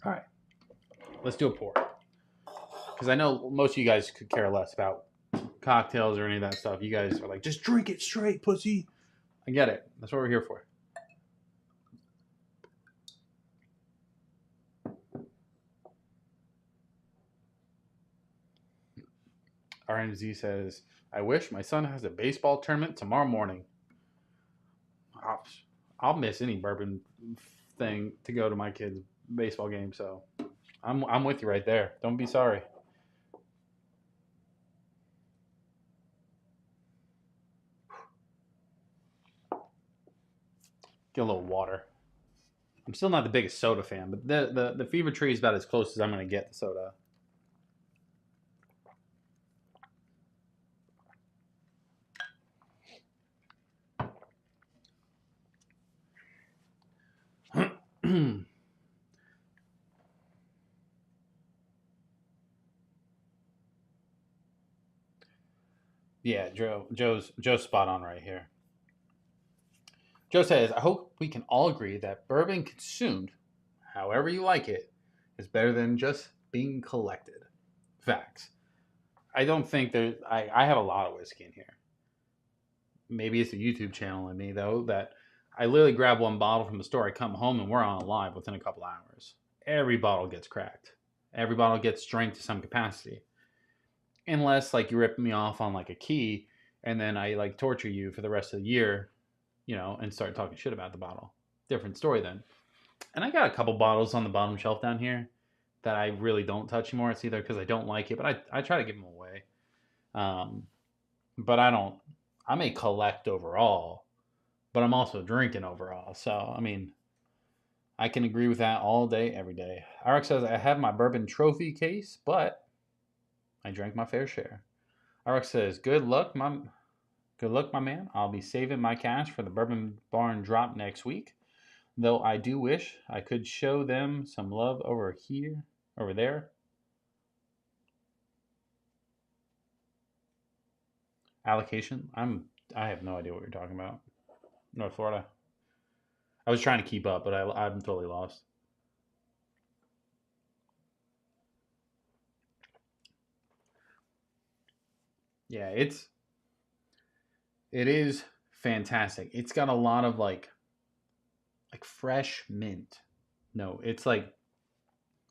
All right, let's do a pour. Because I know most of you guys could care less about cocktails or any of that stuff. You guys are like, just drink it straight, pussy. I get it. That's what we're here for. RMZ says, I wish my son has a baseball tournament tomorrow morning. I'll miss any bourbon thing to go to my kid's baseball game. So I'm with you right there. Don't be sorry. Get a little water. I'm still not the biggest soda fan, but the Fever Tree is about as close as I'm going to get to soda. Yeah, Joe's spot on right here. Joe says, I hope we can all agree that bourbon consumed, however you like it, is better than just being collected. Facts. I don't think I have a lot of whiskey in here. Maybe it's a YouTube channel in me, though, that I literally grab one bottle from the store, I come home, and we're on live within a couple hours. Every bottle gets cracked. Every bottle gets drank to some capacity. Unless, like, you rip me off on, like, a key, and then I, like, torture you for the rest of the year, you know, and start talking shit about the bottle. Different story then. And I got a couple bottles on the bottom shelf down here that I really don't touch anymore. It's either because I don't like it, but I try to give them away. But I may collect overall, but I'm also drinking overall. So, I mean, I can agree with that all day, every day. RX says, I have my bourbon trophy case, but I drank my fair share. RX says, good luck, my man. I'll be saving my cash for the Bourbon Barn drop next week. Though I do wish I could show them some love over there. Allocation? I have no idea what you're talking about. North Florida. I was trying to keep up, but I'm totally lost. Yeah, it is fantastic. It's got a lot of like fresh mint. No, it's like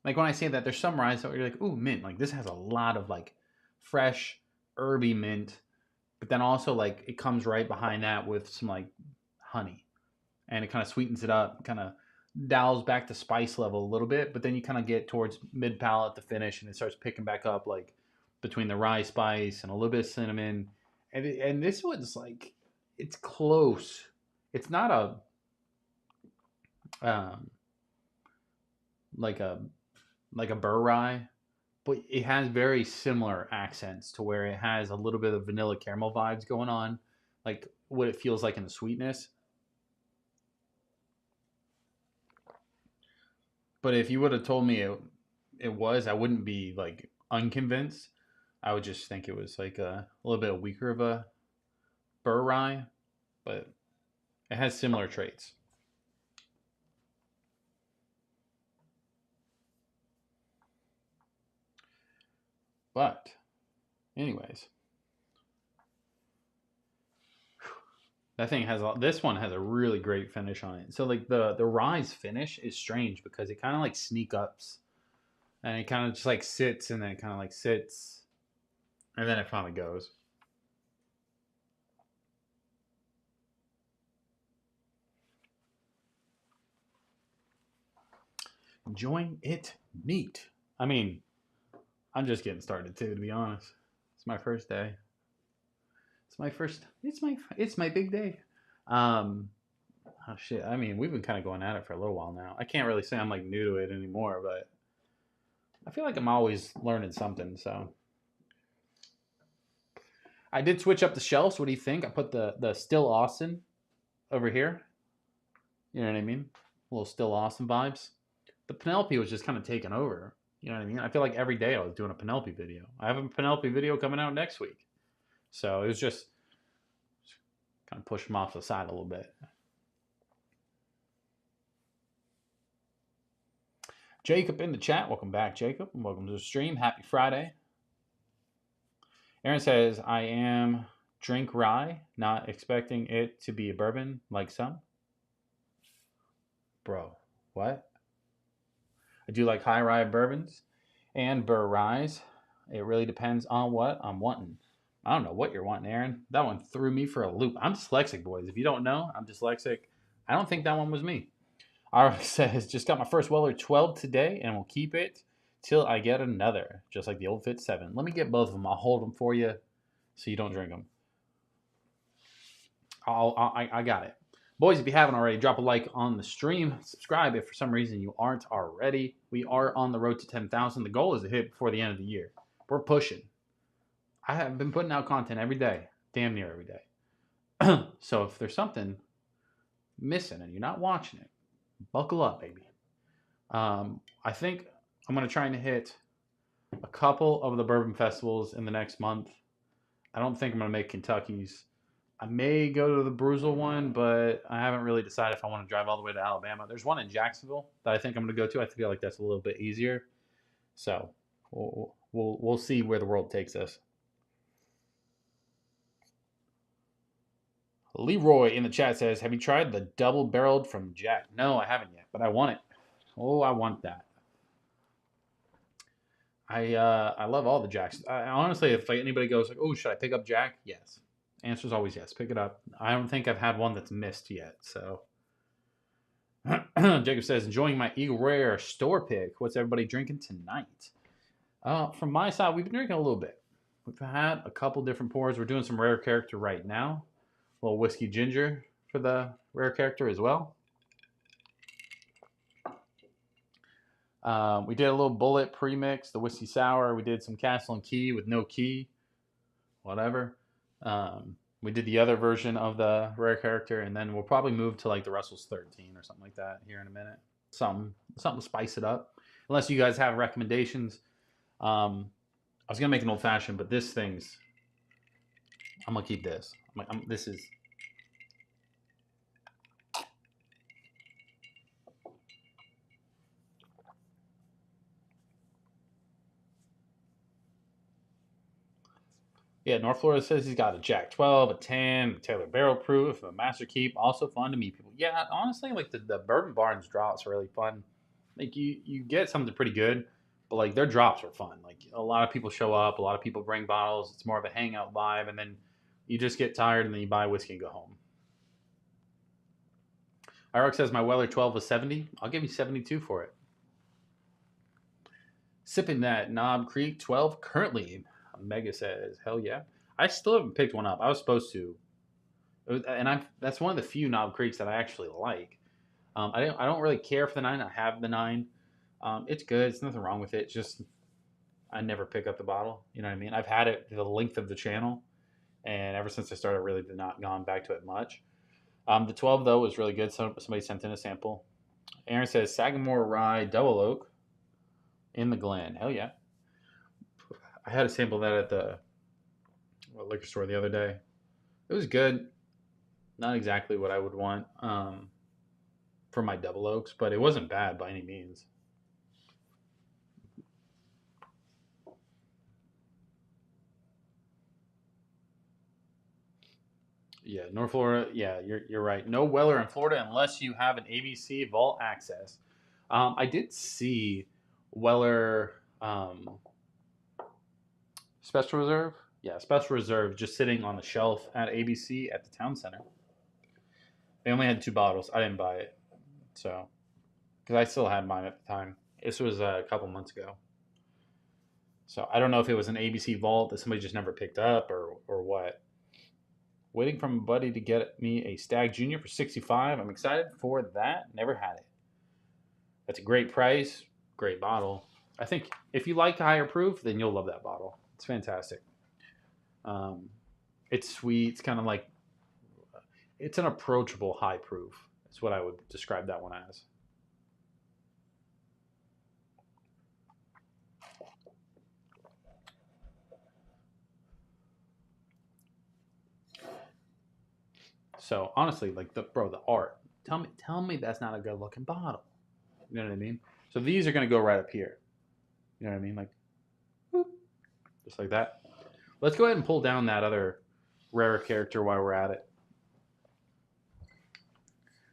when I say that, there's some ryes that you're like, ooh, mint. Like this has a lot of like fresh, herby mint, but then also like it comes right behind that with some like honey, and it kind of sweetens it up, kind of dials back the spice level a little bit, but then you kind of get towards mid palate, the finish, and it starts picking back up like between the rye spice and a little bit of cinnamon, and this one's like it's close. It's not a like a like a burr rye, but it has very similar accents to where it has a little bit of vanilla caramel vibes going on, like what it feels like in the sweetness. But if you would have told me it was, I wouldn't be like unconvinced. I would just think it was like a little bit weaker of a burr rye, but it has similar traits. But, anyways, that thing has this one has a really great finish on it. So like the rye's finish is strange because it kind of like sneak ups and it kind of just like sits and then it kind of like sits and then it finally goes. Enjoying it neat. I mean, I'm just getting started too, to be honest. It's my first day. It's my first. It's my big day. Um, oh shit. I mean, we've been kind of going at it for a little while now. I can't really say I'm like new to it anymore, but I feel like I'm always learning something. So I did switch up the shelves. What do you think? I put the Still Austin over here. You know what I mean? A little Still Austin vibes. The Penelope was just kind of taken over. You know what I mean? I feel like every day I was doing a Penelope video. I have a Penelope video coming out next week. So it was just kind of push them off to the side a little bit. Jacob in the chat. Welcome back, Jacob. Welcome to the stream. Happy Friday. Aaron says, I am drink rye, not expecting it to be a bourbon like some. Bro, what? I do like high rye bourbons and burr ryes. It really depends on what I'm wanting. I don't know what you're wanting, Aaron. That one threw me for a loop. I'm dyslexic, boys. If you don't know, I'm dyslexic. I don't think that one was me. RX says, just got my first Weller 12 today and will keep it till I get another, just like the old Fit 7. Let me get both of them. I'll hold them for you so you don't drink them. I got it. Boys, if you haven't already, drop a like on the stream. Subscribe if for some reason you aren't already. We are on the road to 10,000. The goal is to hit before the end of the year. We're pushing. I have been putting out content every day, damn near every day. So if there's something missing and you're not watching it, buckle up, baby. I think I'm going to try and hit a couple of the bourbon festivals in the next month. I don't think I'm going to make Kentucky's. I may go to the Bruzel one, but I haven't really decided if I want to drive all the way to Alabama. There's one in Jacksonville that I think I'm going to go to. I feel like that's a little bit easier. So we'll see where the world takes us. Leroy in the chat says, have you tried the double barreled from Jack? No, I haven't yet, but I want it. Oh, I want that. I love all the Jacks. Honestly, if anybody goes like, oh, should I pick up Jack? Yes. Answer is always yes. Pick it up. I don't think I've had one that's missed yet. So Jacob says, enjoying my Eagle Rare store pick. What's everybody drinking tonight? From my side, we've been drinking a little bit. We've had a couple different pours. We're doing some Rare Character right now. A little whiskey ginger for the Rare Character as well. We did a little Bulleit premix, the whiskey sour. We did some Castle and Key with no key, whatever. We did the other version of the Rare Character, and then we'll probably move to like the Russell's 13 or something like that here in a minute. Something to spice it up. Unless you guys have recommendations. I was gonna make an old fashioned, but this thing's. I'm gonna keep this. This is. Yeah, North Florida says he's got a Jack 12, a 10, a Taylor Barrel Proof, a Master Keep. Also fun to meet people. Yeah, honestly, like the Bourbon Barnes drops are really fun. Like you get something pretty good, but like their drops are fun. Like a lot of people show up, a lot of people bring bottles. It's more of a hangout vibe, and then you just get tired and then you buy whiskey and go home. IROC says my Weller 12 was 70. I'll give you 72 for it. Sipping that Knob Creek 12 currently. Mega says, hell yeah. I still haven't picked one up. I was supposed to. That's one of the few Knob Creeks that I actually like. I don't really care for the 9. I have the 9. It's good. It's nothing wrong with it. Just I never pick up the bottle. You know what I mean? I've had it the length of the channel, and ever since I started, I really did not gone back to it much. The 12 though was really good. Somebody sent in a sample. Aaron says Sagamore Rye Double Oak in the Glen. Hell yeah! I had a sample of that at the liquor store the other day. It was good. Not exactly what I would want for my double oaks, but it wasn't bad by any means. Yeah, North Florida. Yeah, you're right. No Weller in Florida unless you have an ABC vault access. I did see Weller Special Reserve. Yeah, Special Reserve just sitting on the shelf at ABC at the town center. They only had 2 bottles. I didn't buy it, so because I still had mine at the time. This was a couple months ago. So I don't know if it was an ABC vault that somebody just never picked up or what. Waiting from a buddy to get me a Stag Junior for 65. I'm excited for that. Never had it. That's a great price, great bottle. I think if you like higher proof, then you'll love that bottle. It's fantastic. Um, it's sweet. It's kind of like it's an approachable high proof. That's what I would describe that one as. So honestly, like the art. Tell me that's not a good looking bottle. You know what I mean? So these are gonna go right up here. You know what I mean? Like, whoop, just like that. Let's go ahead and pull down that other rarer character while we're at it.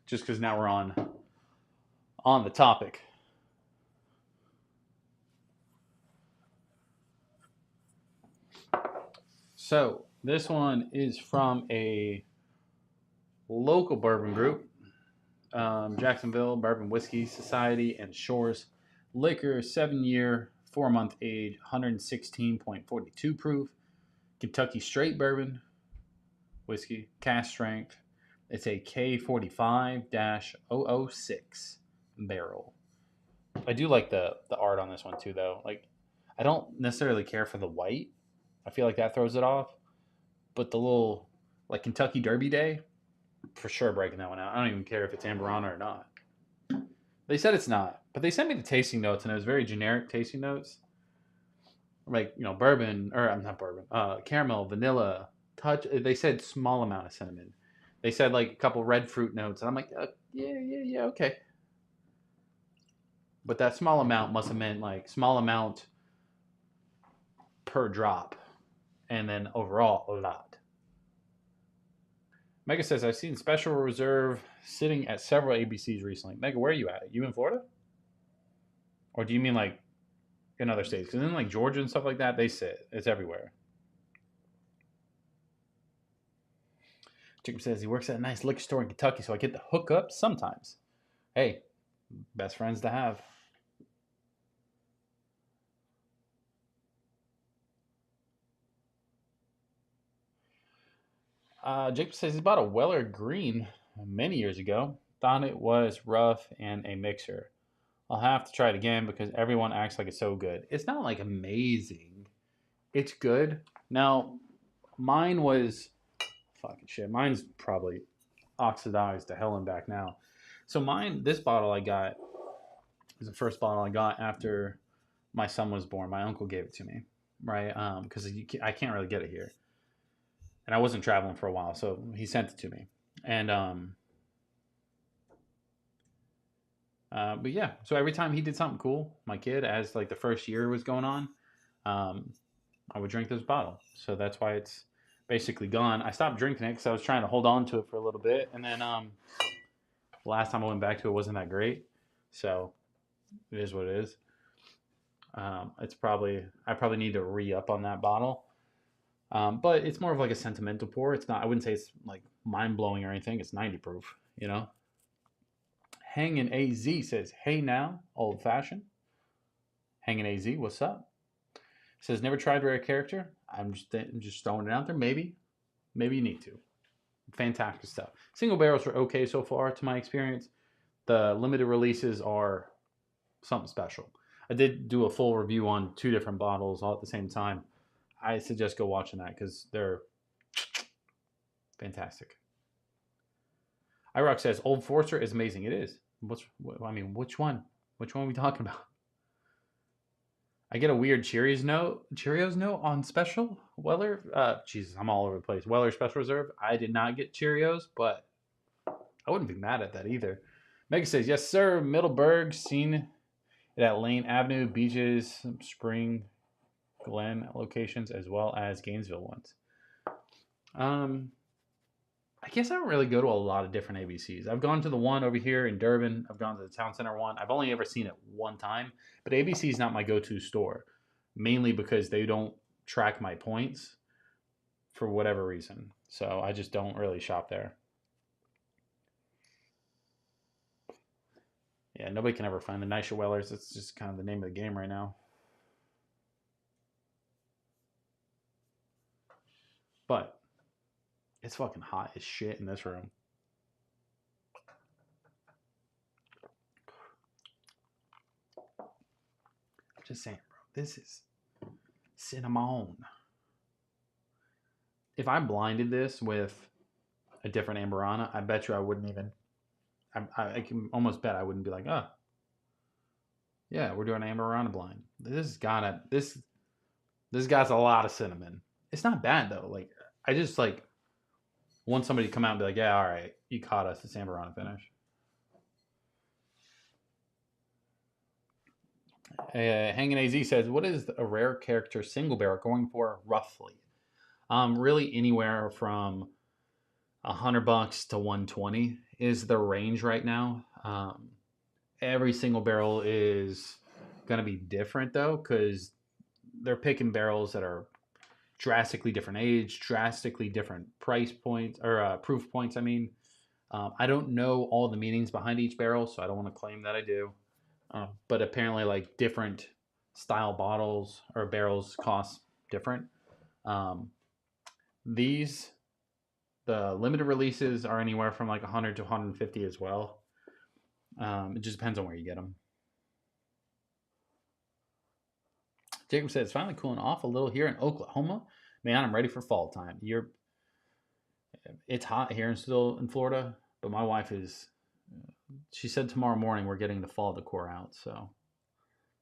Just because now we're on the topic. So this one is from a local bourbon group, Jacksonville Bourbon Whiskey Society and Shores Liquor, 7-year, 4-month age, 116.42 proof, Kentucky straight bourbon whiskey, cask strength. It's a K45-006 barrel. I do like the art on this one too, though. Like, I don't necessarily care for the white. I feel like that throws it off. But the little like Kentucky Derby Day, for sure breaking that one out. I don't even care if it's Amberana or not. They said it's not, but they sent me the tasting notes, and it was very generic tasting notes. Like, you know, bourbon, or I'm not bourbon, caramel, vanilla, touch. They said small amount of cinnamon. They said like a couple red fruit notes, and I'm like, yeah, okay. But that small amount must have meant like small amount per drop, and then overall a lot. Mega says, I've seen Special Reserve sitting at several ABCs recently. Mega, where are you at? You in Florida? Or do you mean like in other states? Because in like Georgia and stuff like that, they sit. It's everywhere. Jacob says he works at a nice liquor store in Kentucky, so I get the hookup sometimes. Hey, best friends to have. Jacob says he bought a Weller Green many years ago. Thought it was rough and a mixer. I'll have to try it again because everyone acts like it's so good. It's not like amazing. It's good. Now, mine was fucking shit. Mine's probably oxidized to hell and back now. So this bottle I got is the first bottle I got after my son was born. My uncle gave it to me, right? Because I can't really get it here, and I wasn't traveling for a while, so he sent it to me. And but yeah, so every time he did something cool, my kid, as like the first year was going on, I would drink this bottle. So that's why it's basically gone. I stopped drinking it because I was trying to hold on to it for a little bit, and then last time I went back to it wasn't that great. So it is what it is. It's probably I probably need to re up on that bottle. But it's more of like a sentimental pour. It's not. I wouldn't say it's like mind blowing or anything. It's 90 proof. You know. Hangin' AZ says, "Hey now, old fashioned." Hangin' AZ, what's up? Says never tried rare character. I'm just throwing it out there. Maybe you need to. Fantastic stuff. Single barrels are okay so far, to my experience. The limited releases are something special. I did do a full review on 2 different bottles all at the same time. I suggest go watching that because they're fantastic. iRock says Old Forester is amazing. It is. Which one? Which one are we talking about? I get a weird Cheerios note on special Weller. Jesus, I'm all over the place. Weller Special Reserve. I did not get Cheerios, but I wouldn't be mad at that either. Mega says, yes, sir. Middleburg, seen it at Lane Avenue, Beaches, Spring Glen locations, as well as Gainesville ones. I guess I don't really go to a lot of different ABCs. I've gone to the one over here in Durban. I've gone to the Town Center one. I've only ever seen it one time, but ABC is not my go-to store, mainly because they don't track my points for whatever reason. So I just don't really shop there. Yeah, nobody can ever find the Nisha Wellers. It's just kind of the name of the game right now. But it's fucking hot as shit in this room. Just saying, bro. This is cinnamon. If I blinded this with a different Amberana, I bet you I wouldn't even. I can almost bet I wouldn't be like, oh, yeah, we're doing Amberana blind. This got a lot of cinnamon. It's not bad though. Like I just like want somebody to come out and be like, yeah, all right, you caught us. It's Amberana finish. Hanging AZ says, what is a rare character single barrel going for roughly? Really anywhere from $100 to 120 is the range right now. Every single barrel is going to be different though, because they're picking barrels that are drastically different age, drastically different price points or proof points. I mean, I don't know all the meanings behind each barrel, so I don't want to claim that I do. But apparently, like different style bottles or barrels cost different. The limited releases are anywhere from like 100 to 150 as well. It just depends on where you get them. Jacob said it's finally cooling off a little here in Oklahoma. Man, I'm ready for fall time. It's hot here still in Florida, but my wife is. She said tomorrow morning we're getting the fall decor out, so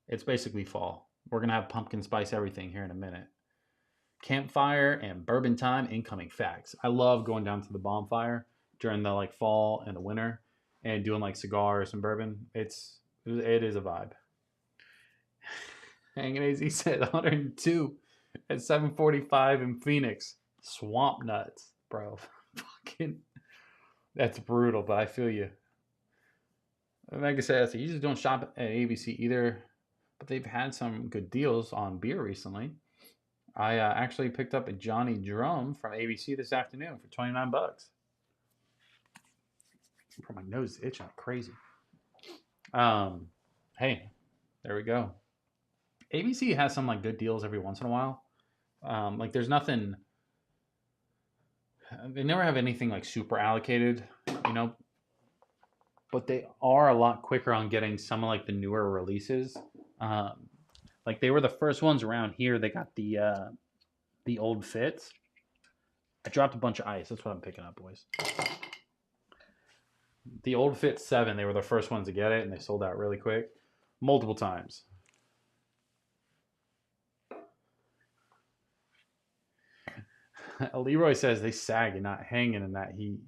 it's basically fall. We're gonna have pumpkin spice everything here in a minute. Campfire and bourbon time incoming facts. I love going down to the bonfire during the like fall and the winter and doing like cigars and bourbon. It is a vibe. Hanging AZ said 102 at 7:45 in Phoenix. Swamp nuts, bro. Fucking, that's brutal, but I feel you. Mega says he usually don't shop at ABC either, but they've had some good deals on beer recently. I actually picked up a Johnny Drum from ABC this afternoon for $29. Bro, my nose is itching like crazy. Hey, there we go. ABC has some like good deals every once in a while. Like there's nothing. They never have anything like super allocated, you know. But they are a lot quicker on getting some of like the newer releases. Like they were the first ones around here. They got the old fits. I dropped a bunch of ice. That's what I'm picking up, boys. The old fit 7. They were the first ones to get it, and they sold out really quick, multiple times. Leroy says they sag and not hanging in that heat.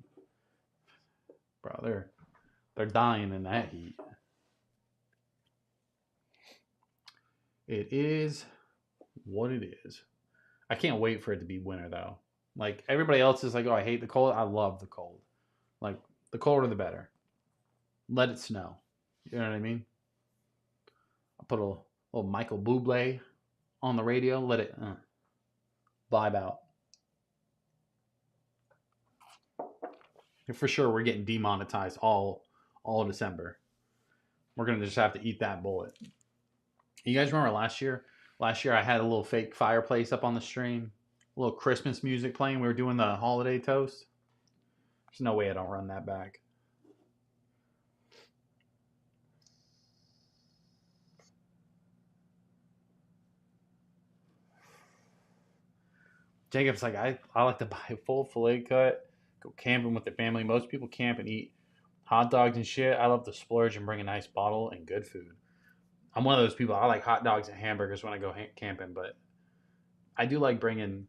Bro, they're dying in that heat. It is what it is. I can't wait for it to be winter though. Like everybody else is like, oh, I hate the cold. I love the cold. Like the colder the better. Let it snow. You know what I mean? I put a little Michael Bublé on the radio. Let it vibe out. And for sure, we're getting demonetized all December. We're gonna just have to eat that bullet. You guys remember last year? Last year I had a little fake fireplace up on the stream, a little Christmas music playing. We were doing the holiday toast. There's no way I don't run that back. Jacob's like, I like to buy a full fillet cut, go camping with the family. Most people camp and eat hot dogs and shit. I love to splurge and bring a nice bottle and good food. I'm one of those people. I like hot dogs and hamburgers when I go camping, but I do like bringing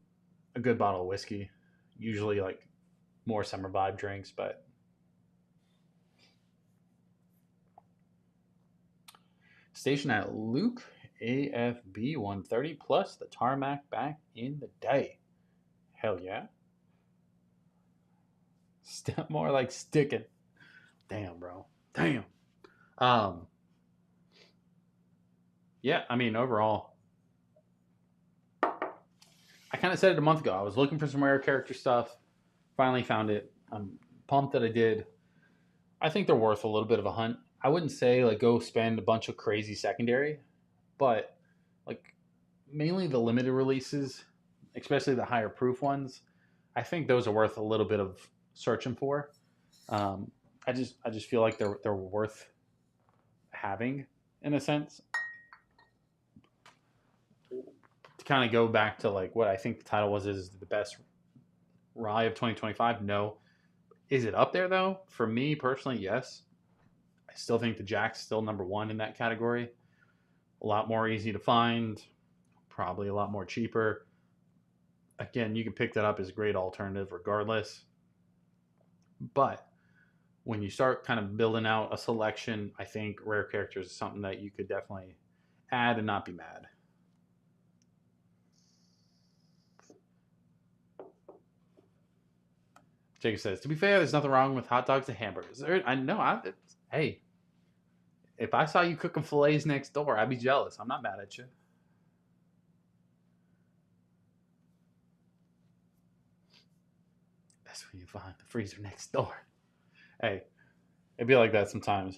a good bottle of whiskey. Usually, like more summer vibe drinks, but station at Luke AFB 130 plus the tarmac back in the day. Hell yeah. Step more like sticking. Damn, bro. Damn. Yeah, I mean, overall, I kind of said it a month ago. I was looking for some rare character stuff. Finally found it. I'm pumped that I did. I think they're worth a little bit of a hunt. I wouldn't say like go spend a bunch of crazy secondary, but like mainly the limited releases, especially the higher proof ones. I think those are worth a little bit of searching for. I just feel like they're worth having in a sense. To kind of go back to like what I think the title was is the best rye of 2025. No, is it up there though? For me personally, yes. I still think the Jack's still number one in that category. A lot more easy to find, probably a lot more cheaper. Again, you can pick that up as a great alternative regardless. But when you start kind of building out a selection, I think rare characters is something that you could definitely add and not be mad. Jacob says, to be fair, there's nothing wrong with hot dogs and hamburgers. I know. Hey, if I saw you cooking fillets next door, I'd be jealous. I'm not mad at you. That's when you find the freezer next door. Hey, it'd be like that sometimes.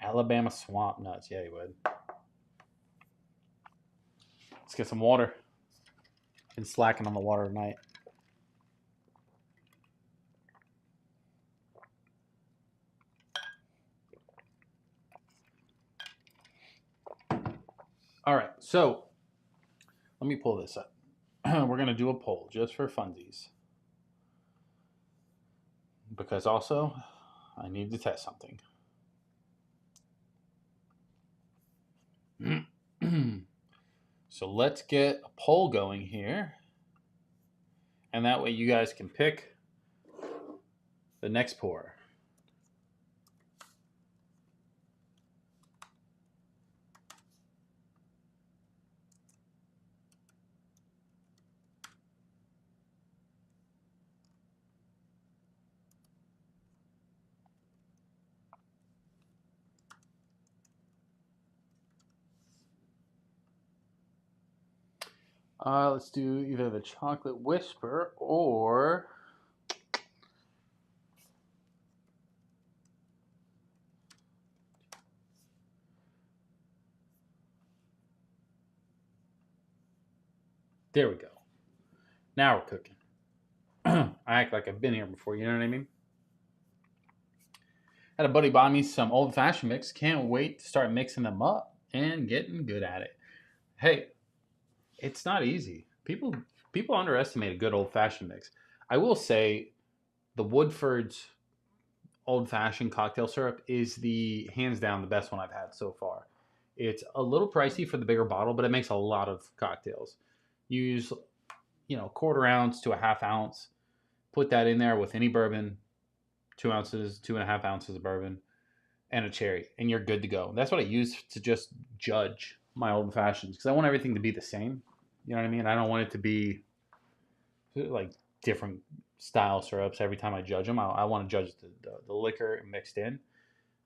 Alabama swamp nuts. Yeah, you would. Let's get some water. Been slacking on the water tonight. All right, so let me pull this up. We're going to do a poll just for funsies. Because also, I need to test something. So let's get a poll going here. And that way you guys can pick the next pour. Let's do either the Chocolate Whisper or there we go. Now we're cooking. I act like I've been here before, you know what I mean? Had a buddy buy me some old fashioned mix. Can't wait to start mixing them up and getting good at it. Hey, it's not easy. People underestimate a good old fashioned mix. I will say the Woodford's old fashioned cocktail syrup is the hands down the best one I've had so far. It's a little pricey for the bigger bottle, but it makes a lot of cocktails. Use, quarter ounce to a half ounce. Put that in there with any bourbon, 2 ounces, 2.5 ounces of bourbon, and a cherry, and you're good to go. That's what I use to just judge my old fashions, because I want everything to be the same. You know what I mean? I don't want it to be like different style syrups every time I judge them. I want to judge the liquor mixed in,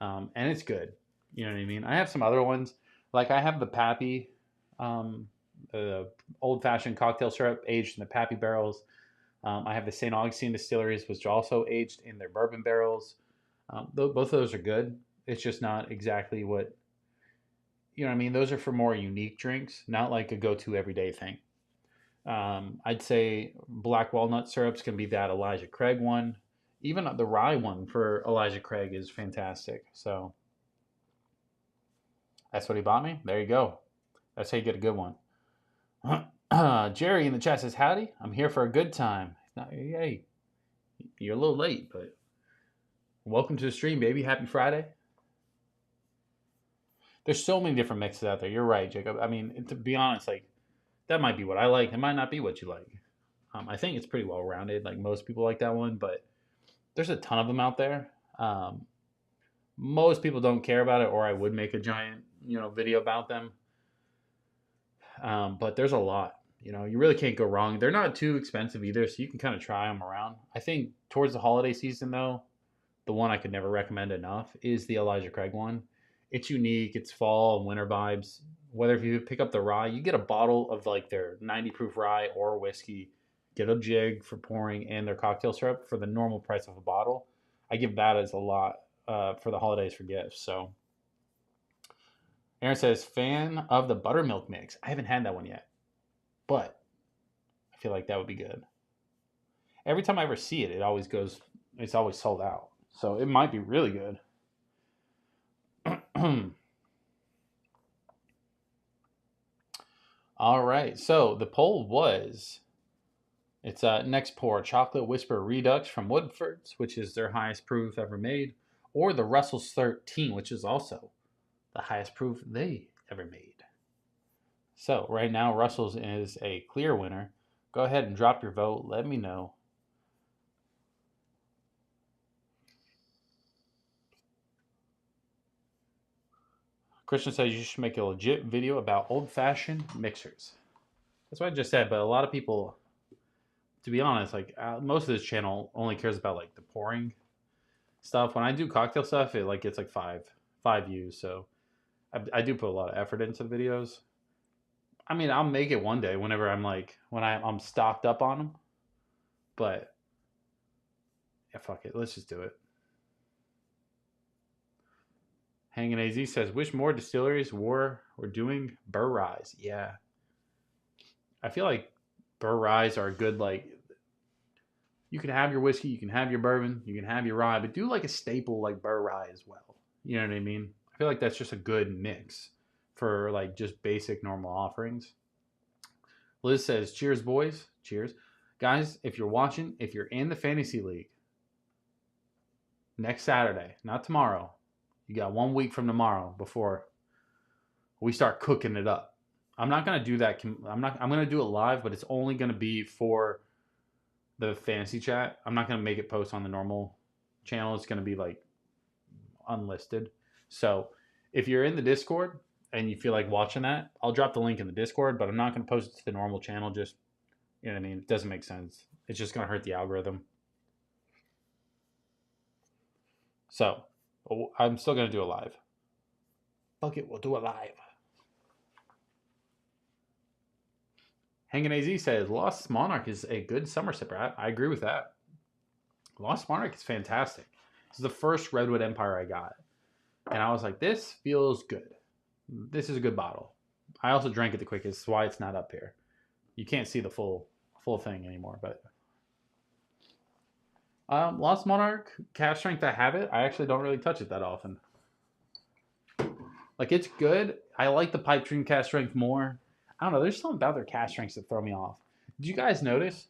and it's good. You know what I mean? I have some other ones, like I have the Pappy, old fashioned cocktail syrup aged in the Pappy barrels. I have the St. Augustine distilleries, which are also aged in their bourbon barrels. Both of those are good. It's just not exactly what, you know what I mean? Those are for more unique drinks, not like a go-to everyday thing. I'd say black walnut syrups can be that Elijah Craig one. Even the rye one for Elijah Craig is fantastic. So that's what he bought me. There you go. That's how you get a good one. Jerry in the chat says, howdy, I'm here for a good time. Hey, you're a little late, but welcome to the stream, baby. Happy Friday. There's so many different mixes out there. You're right, Jacob. I mean, to be honest, like, that might be what I like. It might not be what you like. I think it's pretty well-rounded. Like, most people like that one, but there's a ton of them out there. Most people don't care about it, or I would make a giant, video about them. But there's a lot. You really can't go wrong. They're not too expensive either, so you can kind of try them around. I think towards the holiday season, though, the one I could never recommend enough is the Elijah Craig one. It's unique. It's fall and winter vibes. Whether if you pick up the rye, you get a bottle of like their 90 proof rye or whiskey, get a jig for pouring, and their cocktail syrup for the normal price of a bottle. I give that as a lot for the holidays for gifts. So Aaron says, fan of the buttermilk mix. I haven't had that one yet, but I feel like that would be good. Every time I ever see it, it's always sold out. So it might be really good. All right. So the poll was, it's next pour Chocolate Whisper Redux from Woodford's, which is their highest proof ever made, or the Russell's 13, which is also the highest proof they ever made. So right now, Russell's is a clear winner. Go ahead and drop your vote. Let me know. Christian says you should make a legit video about old-fashioned mixers. That's what I just said, but a lot of people, to be honest, like most of this channel only cares about like the pouring stuff. When I do cocktail stuff, it gets like five views. So I do put a lot of effort into the videos. I mean, I'll make it one day whenever I'm stocked up on them. But yeah, fuck it. Let's just do it. Hanging AZ says, wish more distilleries were doing burr ryes. Yeah. I feel like burr ryes are good, like, you can have your whiskey, you can have your bourbon, you can have your rye, but do like a staple like burr rye as well. You know what I mean? I feel like that's just a good mix for like just basic normal offerings. Liz says, cheers, boys. Cheers. Guys, if you're watching, if you're in the fantasy league, next Saturday, not tomorrow, you got 1 week from tomorrow before we start cooking it up. I'm not going to do that. I'm going to do it live, but it's only going to be for the fantasy chat. I'm not going to make it post on the normal channel. It's going to be like unlisted. So if you're in the Discord and you feel like watching that, I'll drop the link in the Discord, but I'm not going to post it to the normal channel. Just, you know what I mean? It doesn't make sense. It's just going to hurt the algorithm. So I'm still going to do it live. Fuck it, we'll do it live. Hanging AZ says, Lost Monarch is a good summer sipper. I agree with that. Lost Monarch is fantastic. This is the first Redwood Empire I got. And I was like, this feels good. This is a good bottle. I also drank it the quickest. That's why it's not up here. You can't see the full thing anymore. But Lost Monarch, cask strength, I have it. I actually don't really touch it that often. Like, it's good. I like the pipe dream cask strength more. I don't know. There's something about their cask strengths that throw me off. Did you guys notice?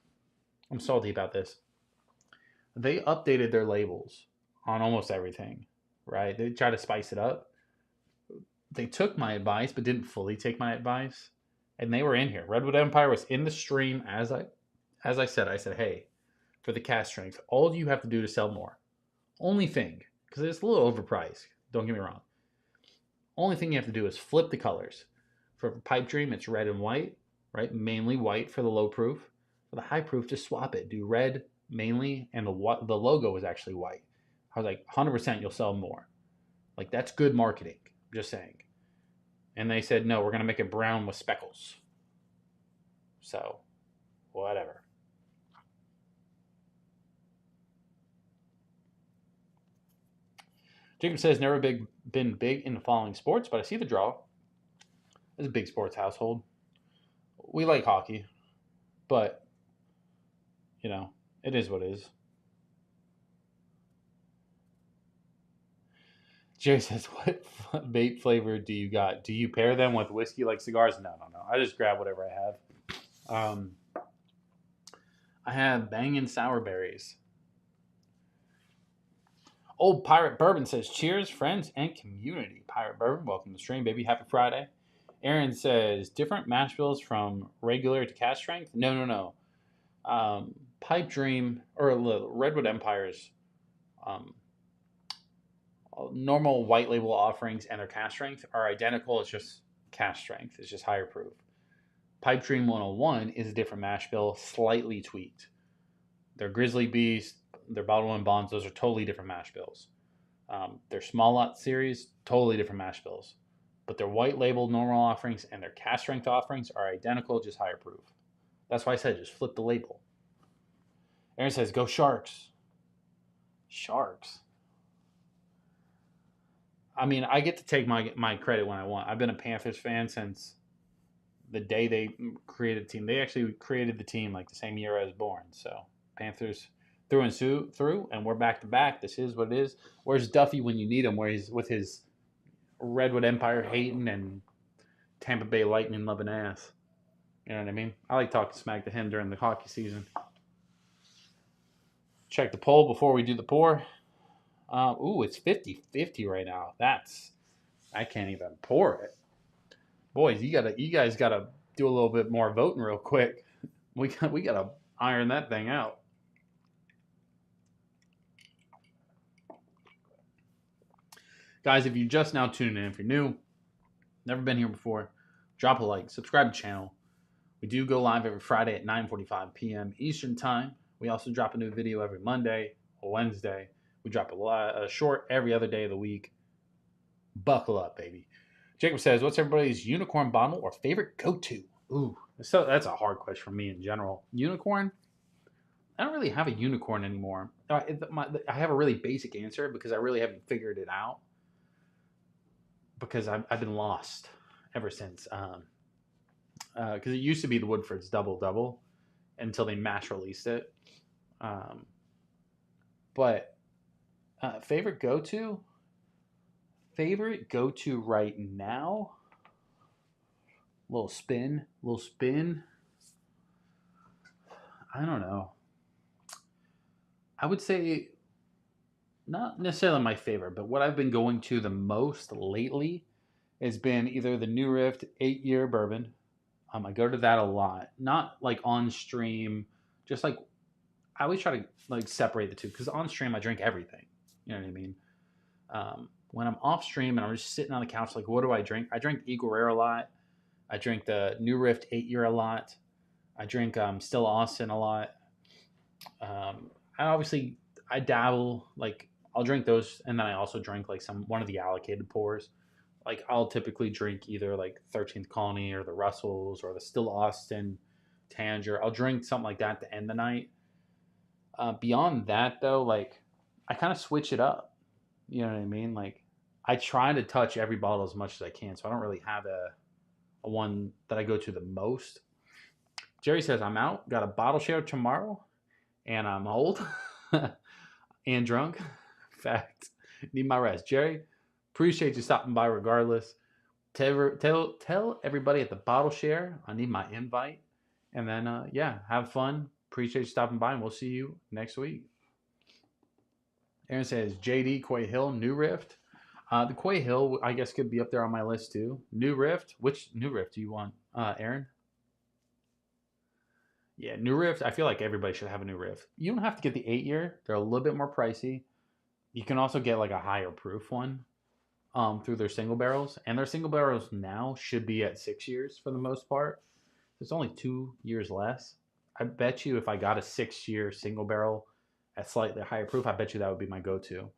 I'm salty about this. They updated their labels on almost everything, right? They try to spice it up. They took my advice, but didn't fully take my advice. And they were in here. Redwood Empire was in the stream as I said, hey, for the cask strength, all you have to do to sell more. Only thing, because it's a little overpriced. Don't get me wrong. Only thing you have to do is flip the colors. For Pipe Dream, it's red and white, right? Mainly white for the low proof. For the high proof, just swap it. Do red mainly, and the logo is actually white. I was like, 100% you'll sell more. Like, that's good marketing. Just saying. And they said, no, we're going to make it brown with speckles. So, whatever. Jacob says, never been big in following sports, but I see the draw. It's a big sports household. We like hockey, but, you know, it is what it is. Jerry says, what vape flavor do you got? Do you pair them with whiskey like cigars? No. I just grab whatever I have. I have bangin' sour berries. Old Pirate Bourbon says, cheers, friends and community. Pirate Bourbon, welcome to the stream, baby. Happy Friday. Aaron says, different mash bills from regular to cast strength? No. Pipe Dream, or Redwood Empire's normal white label offerings and their cast strength are identical. It's just cast strength. It's just higher proof. Pipe Dream 101 is a different mash bill, slightly tweaked. Their Grizzly Beast, their Bottle and Bonds, those are totally different mash bills. Their Small Lot series, totally different mash bills. But their white label normal offerings and their cast strength offerings are identical, just higher proof. That's why I said just flip the label. Aaron says, go Sharks. Sharks? I mean, I get to take my credit when I want. I've been a Panthers fan since the day they created the team. They actually created the team like the same year I was born. So Panthers through and through, and we're back to back. This is what it is. Where's Duffy when you need him? Where he's with his Redwood Empire hating and Tampa Bay Lightning loving ass. You know what I mean? I like talking smack to him during the hockey season. Check the poll before we do the pour. It's 50-50 right now. I can't even pour it. Boys, you guys gotta do a little bit more voting real quick. We gotta iron that thing out. Guys, if you're just now tuning in, if you're new, never been here before, drop a like, subscribe to the channel. We do go live every Friday at 9:45 p.m. Eastern Time. We also drop a new video every Monday or Wednesday. We drop a short every other day of the week. Buckle up, baby. Jacob says, what's everybody's unicorn bottle or favorite go-to? Ooh, so that's a hard question for me in general. Unicorn? I don't really have a unicorn anymore. I have a really basic answer because I really haven't figured it out. Because I've been lost ever since. Because it used to be the Woodford's Double Double until they mass released it. But favorite go-to? Favorite go-to right now? Little spin. I don't know. I would say not necessarily my favorite, but what I've been going to the most lately has been either the New Rift 8-year bourbon. I go to that a lot. Not like on stream, just like I always try to like separate the two because on stream I drink everything. You know what I mean? When I'm off stream and I'm just sitting on the couch, like what do I drink? I drink Eagle Rare a lot. I drink the New Rift 8-year a lot. I drink Still Austin a lot. I dabble, like I'll drink those, and then I also drink like one of the allocated pours. Like I'll typically drink either like 13th Colony or the Russells or the Still Austin Tanger. I'll drink something like that to end the night. Beyond that though, like I kind of switch it up. You know what I mean? Like I try to touch every bottle as much as I can, so I don't really have a one that I go to the most. Jerry says I'm out. Got a bottle share tomorrow, and I'm old and drunk. Fact. Need my rest. Jerry, appreciate you stopping by regardless. Tell everybody at the bottle share I need my invite. And then, have fun. Appreciate you stopping by, and we'll see you next week. Aaron says, JD, Quay Hill, New Rift. The Quay Hill, I guess, could be up there on my list, too. New Rift. Which New Rift do you want, Aaron? Yeah, New Rift. I feel like everybody should have a New Rift. You don't have to get the 8-year. They're a little bit more pricey. You can also get like a higher proof one. through their single barrels, and their single barrels now should be at 6 years for the most part. There's only 2 years less. I bet you if I got a 6 year single barrel at slightly higher proof, I bet you that would be my go-to.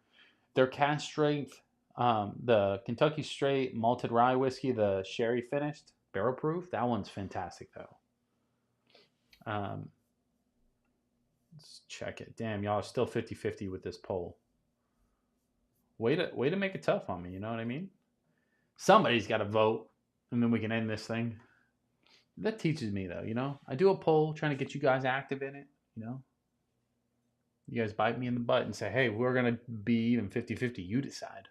Their cask strength, the Kentucky Straight malted rye whiskey, the sherry finished barrel proof, that one's fantastic though. Let's check it. Damn, y'all are still 50-50 with this poll. Way to make it tough on me, you know what I mean? Somebody's got to vote, and then we can end this thing. That teaches me, though, you know? I do a poll trying to get you guys active in it, you know? You guys bite me in the butt and say, hey, we're going to be even 50-50. You decide.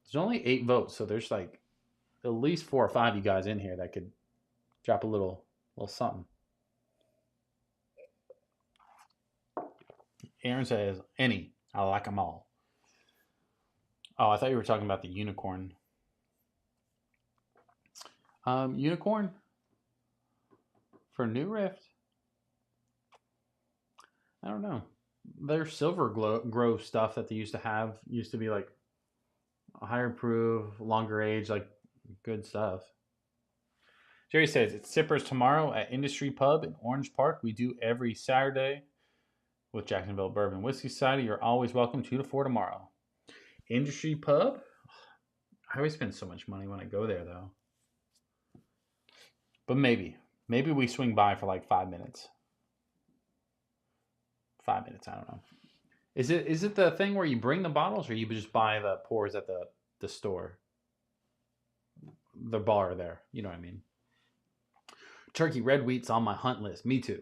There's only 8 votes, so there's like at least 4 or 5 of you guys in here that could drop a little something. Aaron says, any. I like them all. Oh, I thought you were talking about the unicorn. Unicorn for New Rift. I don't know. Their silver grove stuff that they used to have used to be like a higher proof, longer age, like good stuff. Jerry says it's sippers tomorrow at Industry Pub in Orange Park. We do every Saturday with Jacksonville Bourbon Whiskey Society. You're always welcome 2 to 4 tomorrow. Industry Pub. I always spend so much money when I go there, though. But maybe we swing by for like 5 minutes. 5 minutes, I don't know. Is it the thing where you bring the bottles, or you just buy the pours at the store? The bar there, you know what I mean? Turkey red wheat's on my hunt list. Me too.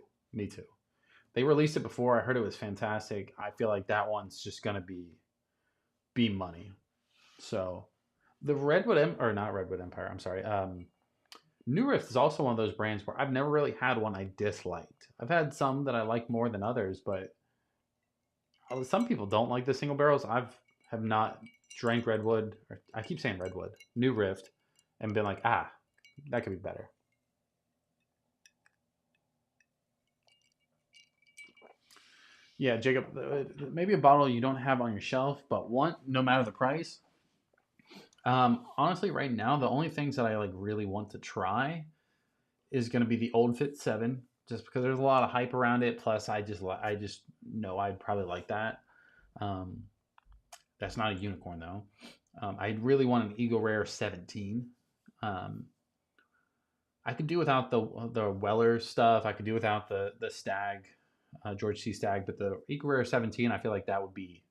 They released it before. I heard it was fantastic. I feel like that one's just gonna be money. So the not Redwood Empire, I'm sorry. New Rift is also one of those brands where I've never really had one I disliked. I've had some that I like more than others, but some people don't like the single barrels. Have not drank Redwood, or I keep saying Redwood, New Rift, and been like, that could be better. Yeah, Jacob, maybe a bottle you don't have on your shelf, but want no matter the price. Honestly, right now, the only things that I like really want to try is going to be the Old Fit 7, just because there's a lot of hype around it. Plus, I just know I'd probably like that. That's not a unicorn though. I really want an Eagle Rare 17. I could do without the Weller stuff. I could do without the Stag, George C. Stag, but the Eagle Rare 17, I feel like that would be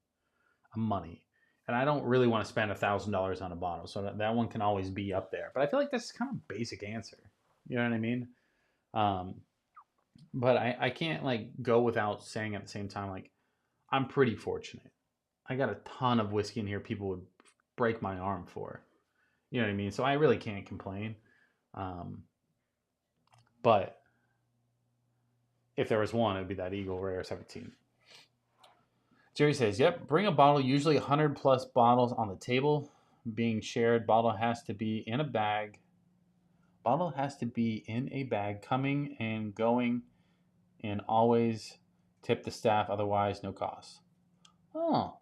a money. And I don't really want to spend $1,000 on a bottle, so that one can always be up there. But I feel like that's kind of a basic answer. You know what I mean? But I can't like go without saying at the same time, like, I'm pretty fortunate. I got a ton of whiskey in here people would break my arm for. You know what I mean? So I really can't complain. But if there was one, it would be that Eagle Rare 17. Jerry says, yep, bring a bottle, usually 100 plus bottles on the table being shared. Bottle has to be in a bag. Bottle has to be in a bag, coming and going, and always tip the staff, otherwise no cost. Oh,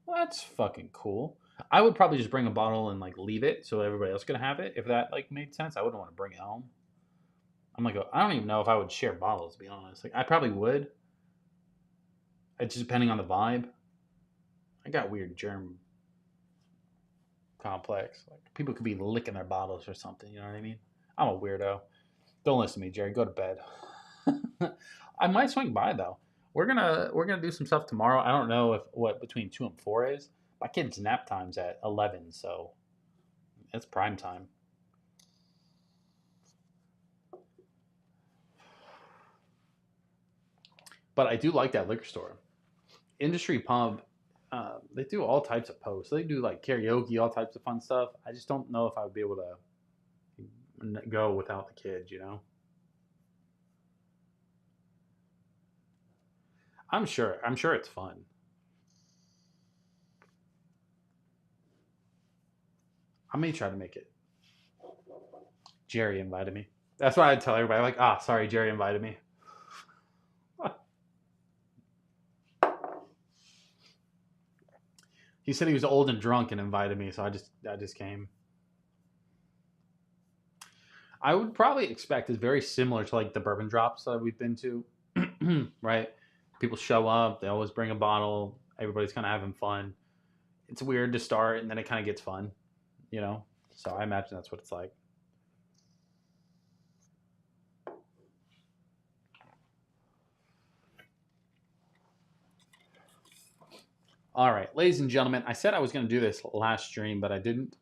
well, that's fucking cool. I would probably just bring a bottle and like leave it so everybody else can have it. If that like made sense, I wouldn't want to bring it home. I'm like, I don't even know if I would share bottles, to be honest. Like, I probably would. It's just depending on the vibe. I got weird germ complex. Like, people could be licking their bottles or something. You know what I mean? I'm a weirdo. Don't listen to me, Jerry. Go to bed. I might swing by though. We're gonna do some stuff tomorrow. I don't know what between 2 and 4 is. My kid's nap time's at 11, so it's prime time. But I do like that liquor store. Industry Pub, they do all types of posts. They do like karaoke, all types of fun stuff. I just don't know if I would be able to go without the kids, you know? I'm sure it's fun. I may try to make it. Jerry invited me. That's why I tell everybody, like, sorry, Jerry invited me. He said he was old and drunk and invited me, so I just came. I would probably expect it's very similar to like the bourbon drops that we've been to, right? People show up, they always bring a bottle, everybody's kind of having fun. It's weird to start, and then it kind of gets fun, you know? So I imagine that's what it's like. All right, ladies and gentlemen, I said I was going to do this last stream, but I didn't.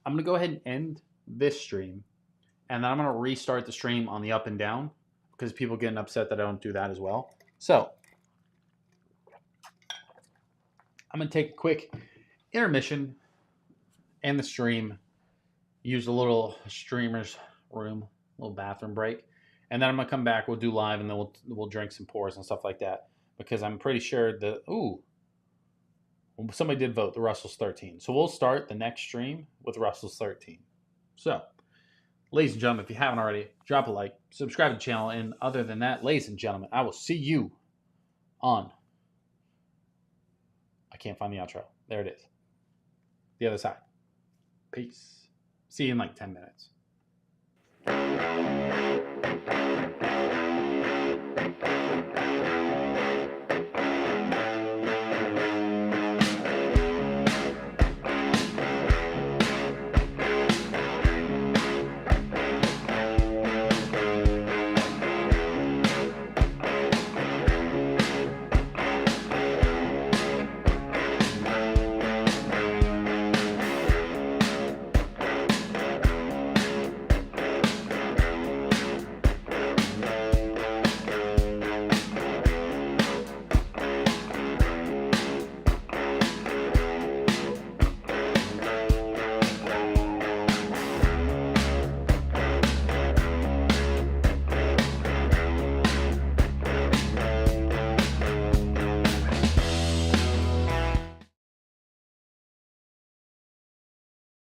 I'm going to go ahead and end this stream, and then I'm going to restart the stream on the up and down because people getting upset that I don't do that as well. So I'm going to take a quick intermission and the stream, use a little streamer's room, a little bathroom break, and then I'm going to come back. We'll do live, and then we'll drink some pours and stuff like that because I'm pretty sure that, somebody did vote the Russell's 13. So we'll start the next stream with Russell's 13. So, ladies and gentlemen, if you haven't already, drop a like, subscribe to the channel, and other than that, ladies and gentlemen, I will see you on, I can't find the outro. There it is. The other side. Peace. See you in like 10 minutes.